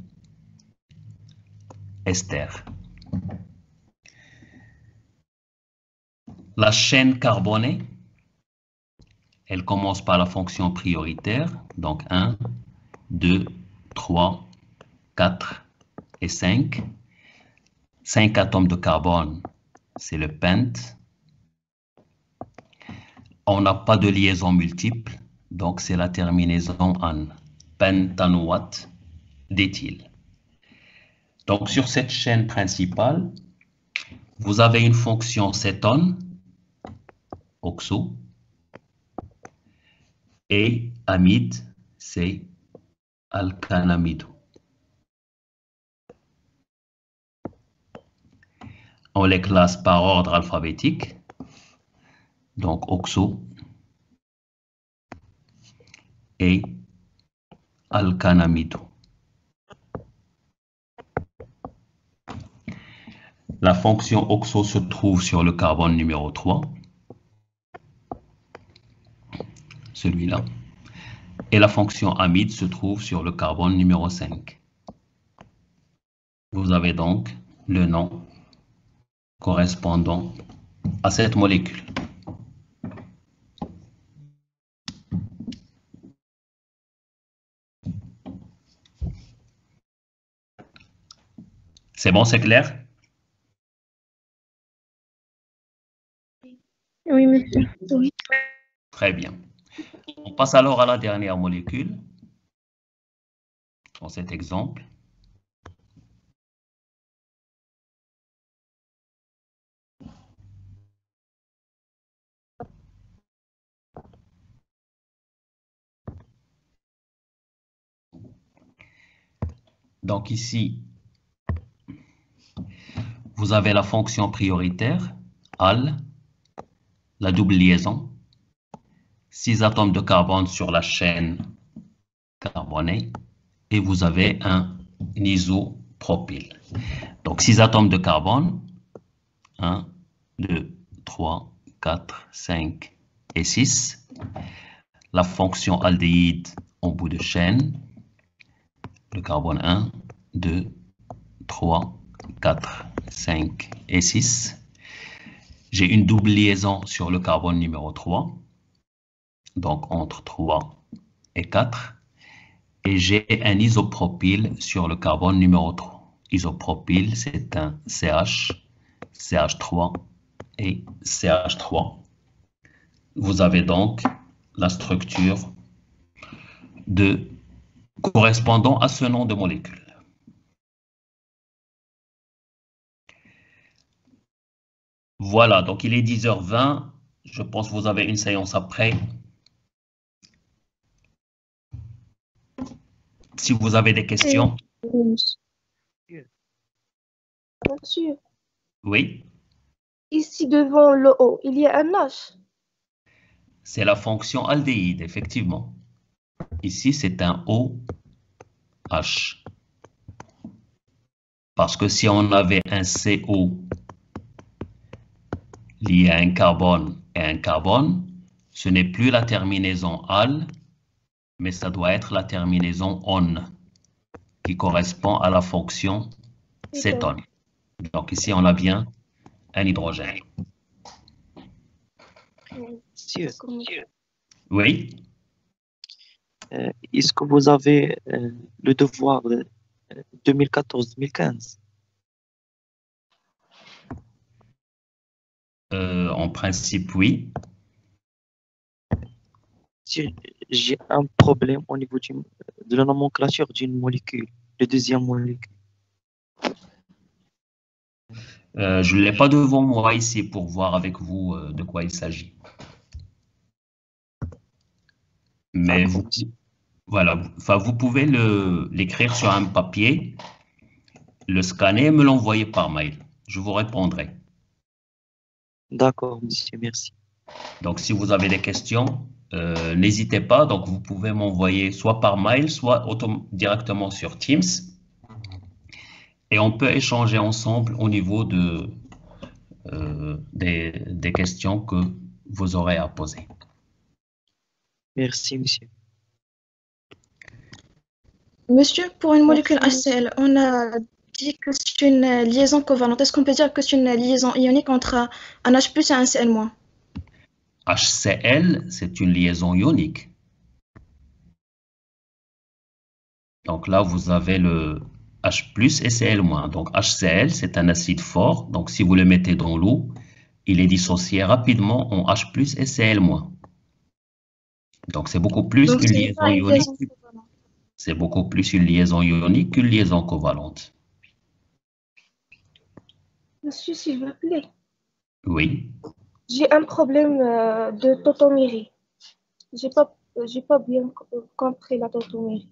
ester. La chaîne carbonée, elle commence par la fonction prioritaire, donc 1, 2, 3, 4 et 5. 5 atomes de carbone, c'est le pente. On n'a pas de liaison multiple, donc c'est la terminaison an. pentanoate d'éthyle. Donc, sur cette chaîne principale, vous avez une fonction cétone, oxo, et amide, c'est alcanamido. On les classe par ordre alphabétique. Donc, oxo et alcanamido. La fonction oxo se trouve sur le carbone numéro 3. Celui-là. Et la fonction amide se trouve sur le carbone numéro 5. Vous avez donc le nom correspondant à cette molécule. C'est bon, c'est clair? Oui, monsieur. Oui. Très bien. On passe alors à la dernière molécule, dans cet exemple. Donc ici, vous avez la fonction prioritaire, al, la double liaison, 6 atomes de carbone sur la chaîne carbonée, et vous avez un isopropyl. Donc 6 atomes de carbone, 1, 2, 3, 4, 5 et 6. La fonction aldéhyde en bout de chaîne, le carbone 1, 2, 3, 4, 5 et 6. J'ai une double liaison sur le carbone numéro 3, donc entre 3 et 4. Et j'ai un isopropyl sur le carbone numéro 3. Isopropyl, c'est un CH, CH3 et CH3. Vous avez donc la structure correspondant à ce nom de molécule. Voilà, donc il est 10h20. Je pense que vous avez une séance après. Si vous avez des questions. Monsieur, Oui, ici devant le O, il y a un H. c'est la fonction aldéhyde, effectivement. Ici, c'est un OH. Parce que si on avait un CO lié à un carbone et un carbone, ce n'est plus la terminaison al, mais ça doit être la terminaison on, qui correspond à la fonction cétone. Donc ici, on a bien un hydrogène. Monsieur, Oui, est-ce que vous avez le devoir de 2014-2015? En principe, oui. Si j'ai un problème au niveau de la nomenclature d'une molécule, de deuxième molécule. Je ne l'ai pas devant moi ici pour voir avec vous de quoi il s'agit. Mais vous, voilà, enfin, vous pouvez l'écrire sur un papier, le scanner et me l'envoyer par mail. Je vous répondrai. D'accord, monsieur, merci. Donc, si vous avez des questions, n'hésitez pas. Donc, vous pouvez m'envoyer soit par mail, soit directement sur Teams. Et on peut échanger ensemble au niveau des questions que vous aurez à poser. Merci, monsieur. Monsieur, pour une molécule HCl, on a dit que c'est une liaison covalente. Est-ce qu'on peut dire que c'est une liaison ionique entre un H+ et un Cl-? HCl, c'est une liaison ionique. Donc là, vous avez le H+ et Cl-. Donc HCl, c'est un acide fort. Donc si vous le mettez dans l'eau, il est dissocié rapidement en H+ et Cl-. Donc c'est beaucoup plus Donc, une c'est liaison pas une ionique. liaison covalente. C'est beaucoup plus une liaison ionique qu'une liaison covalente. Monsieur, s'il vous plaît, Oui. j'ai un problème de tautomérie. J'ai pas bien compris la tautomérie.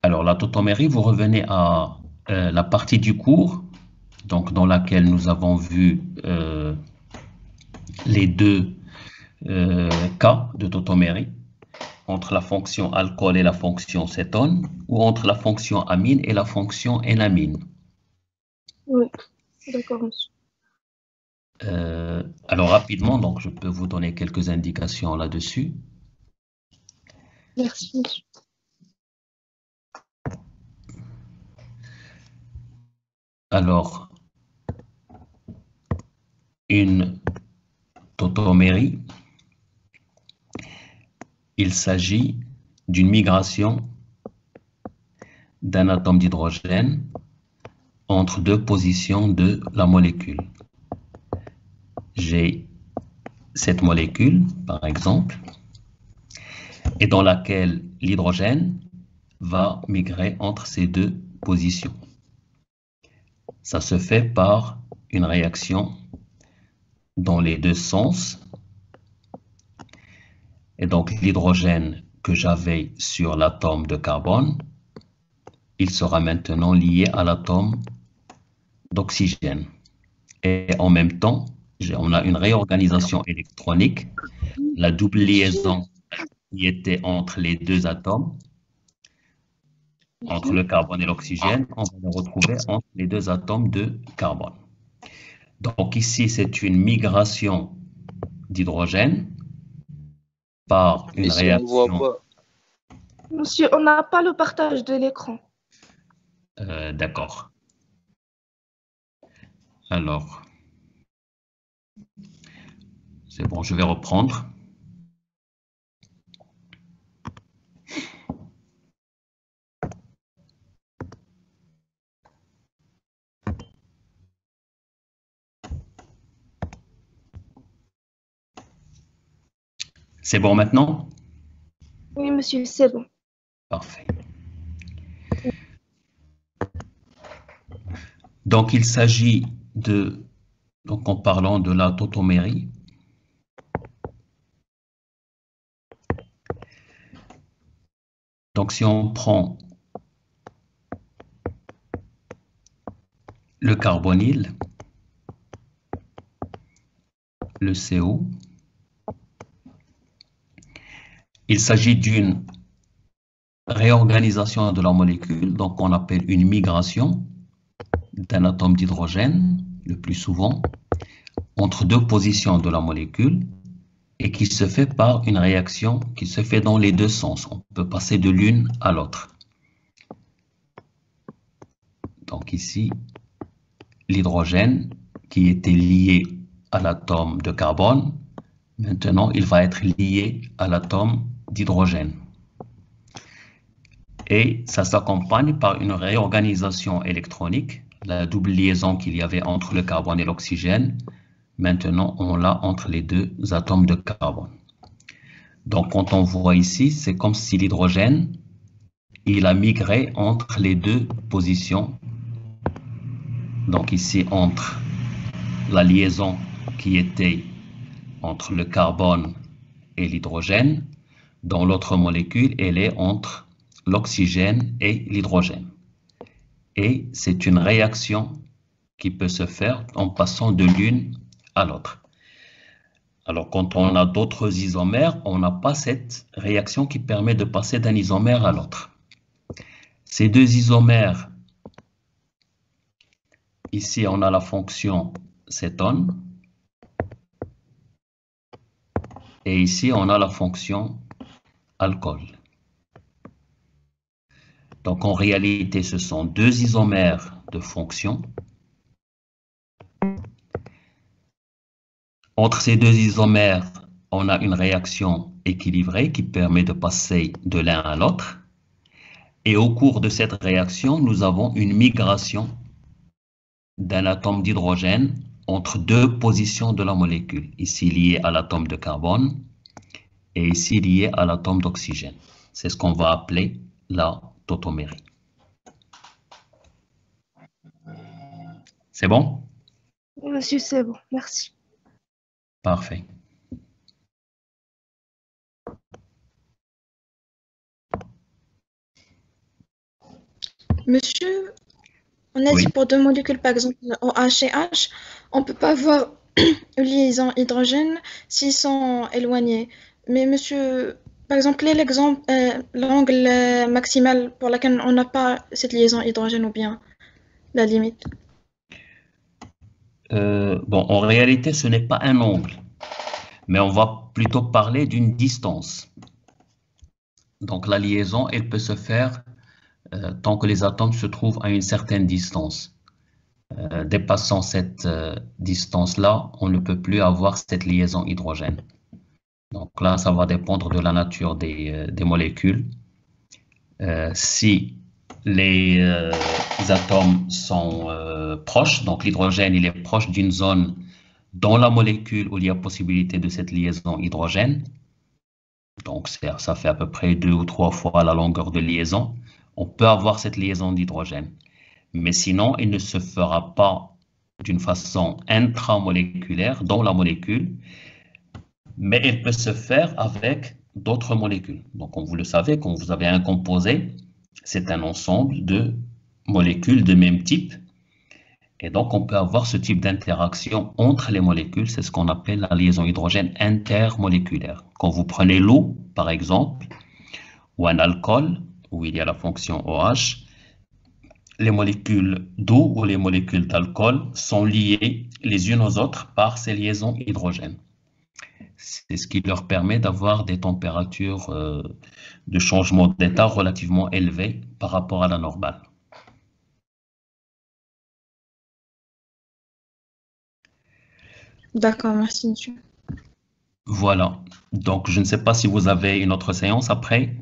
Alors, la tautomérie, vous revenez à la partie du cours, donc dans laquelle nous avons vu les deux cas de tautomérie, entre la fonction alcool et la fonction cétone, ou entre la fonction amine et la fonction énamine. Oui, d'accord, monsieur. Alors, rapidement, donc, je peux vous donner quelques indications là-dessus. Merci, monsieur. Alors, une tautomérie, il s'agit d'une migration d'un atome d'hydrogène entre deux positions de la molécule. J'ai cette molécule, par exemple, et dans laquelle l'hydrogène va migrer entre ces deux positions. Ça se fait par une réaction dans les deux sens. Et donc, l'hydrogène que j'avais sur l'atome de carbone, il sera maintenant lié à l'atome d'oxygène. Et en même temps, on a une réorganisation électronique. La double liaison qui était entre les deux atomes, entre le carbone et l'oxygène, on va le retrouver entre les deux atomes de carbone. Donc ici, c'est une migration d'hydrogène par une réaction. Monsieur, on n'a pas le partage de l'écran. D'accord. Alors, c'est bon, je vais reprendre. C'est bon maintenant? Oui, monsieur, c'est bon. Parfait. Donc, il s'agit de, donc en parlant de la tautomérie, donc si on prend le carbonyle, le CO, il s'agit d'une réorganisation de la molécule, donc on appelle une migration d'un atome d'hydrogène, le plus souvent, entre deux positions de la molécule et qui se fait par une réaction qui se fait dans les deux sens. On peut passer de l'une à l'autre. Donc ici, l'hydrogène qui était lié à l'atome de carbone, maintenant il va être lié à l'atome d'hydrogène. Et ça s'accompagne par une réorganisation électronique. La double liaison qu'il y avait entre le carbone et l'oxygène, maintenant on l'a entre les deux atomes de carbone. Donc quand on voit ici, c'est comme si l'hydrogène, il a migré entre les deux positions. Donc ici, entre la liaison qui était entre le carbone et l'hydrogène, dans l'autre molécule, elle est entre l'oxygène et l'hydrogène. Et c'est une réaction qui peut se faire en passant de l'une à l'autre. Alors, quand on a d'autres isomères, on n'a pas cette réaction qui permet de passer d'un isomère à l'autre. Ces deux isomères, ici, on a la fonction cétone. Et ici, on a la fonction alcool. Donc, en réalité, ce sont deux isomères de fonction. Entre ces deux isomères, on a une réaction équilibrée qui permet de passer de l'un à l'autre. Et au cours de cette réaction, nous avons une migration d'un atome d'hydrogène entre deux positions de la molécule, ici lié à l'atome de carbone est ici liée à l'atome d'oxygène. C'est ce qu'on va appeler la tautomérie. C'est bon? Monsieur, c'est bon, merci. Parfait. Monsieur, on a Oui. dit pour deux molécules, par exemple OH et H, on ne peut pas avoir une liaison hydrogène s'ils sont éloignés. Mais monsieur, par exemple, quel est l'exemple, l'angle maximal pour lequel on n'a pas cette liaison hydrogène ou bien la limite? Bon, en réalité, ce n'est pas un angle, mais on va plutôt parler d'une distance. Donc, la liaison, elle peut se faire tant que les atomes se trouvent à une certaine distance. Dépassant cette distance-là, on ne peut plus avoir cette liaison hydrogène. Donc là, ça va dépendre de la nature des molécules. Si les atomes sont proches, donc l'hydrogène il est proche d'une zone dans la molécule où il y a possibilité de cette liaison hydrogène, donc ça fait à peu près 2 ou 3 fois la longueur de liaison, on peut avoir cette liaison d'hydrogène. Mais sinon, il ne se fera pas d'une façon intramoléculaire dans la molécule, mais il peut se faire avec d'autres molécules. Donc, comme vous le savez, quand vous avez un composé, c'est un ensemble de molécules de même type. Et donc, on peut avoir ce type d'interaction entre les molécules. C'est ce qu'on appelle la liaison hydrogène intermoléculaire. Quand vous prenez l'eau, par exemple, ou un alcool, où il y a la fonction OH, les molécules d'eau ou les molécules d'alcool sont liées les unes aux autres par ces liaisons hydrogènes. C'est ce qui leur permet d'avoir des températures de changement d'état relativement élevées par rapport à la normale. D'accord, merci monsieur. Voilà. Donc, je ne sais pas si vous avez une autre séance après.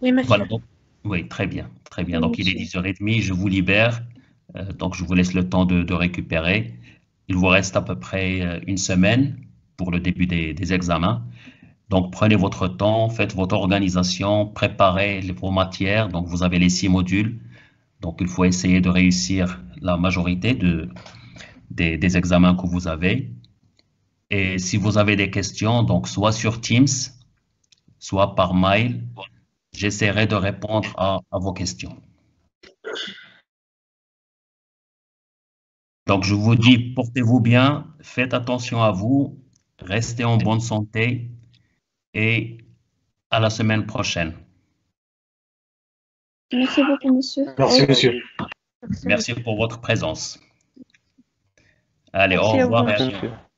Oui, monsieur. Voilà. Donc, oui, très bien. Très bien. Donc, il est 10h30, je vous libère. Donc, je vous laisse le temps de récupérer. Il vous reste à peu près une semaine pour le début des examens. Donc, prenez votre temps, faites votre organisation, préparez vos matières. Donc, vous avez les 6 modules. Donc, il faut essayer de réussir la majorité des examens que vous avez. Et si vous avez des questions, donc soit sur Teams, soit par mail, j'essaierai de répondre à vos questions. Donc, je vous dis, portez-vous bien, faites attention à vous, restez en bonne santé et à la semaine prochaine. Merci beaucoup, monsieur. Merci, monsieur. Merci pour votre présence. Allez, Merci, au revoir. au revoir.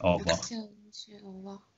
Au revoir. Merci, monsieur. Au revoir.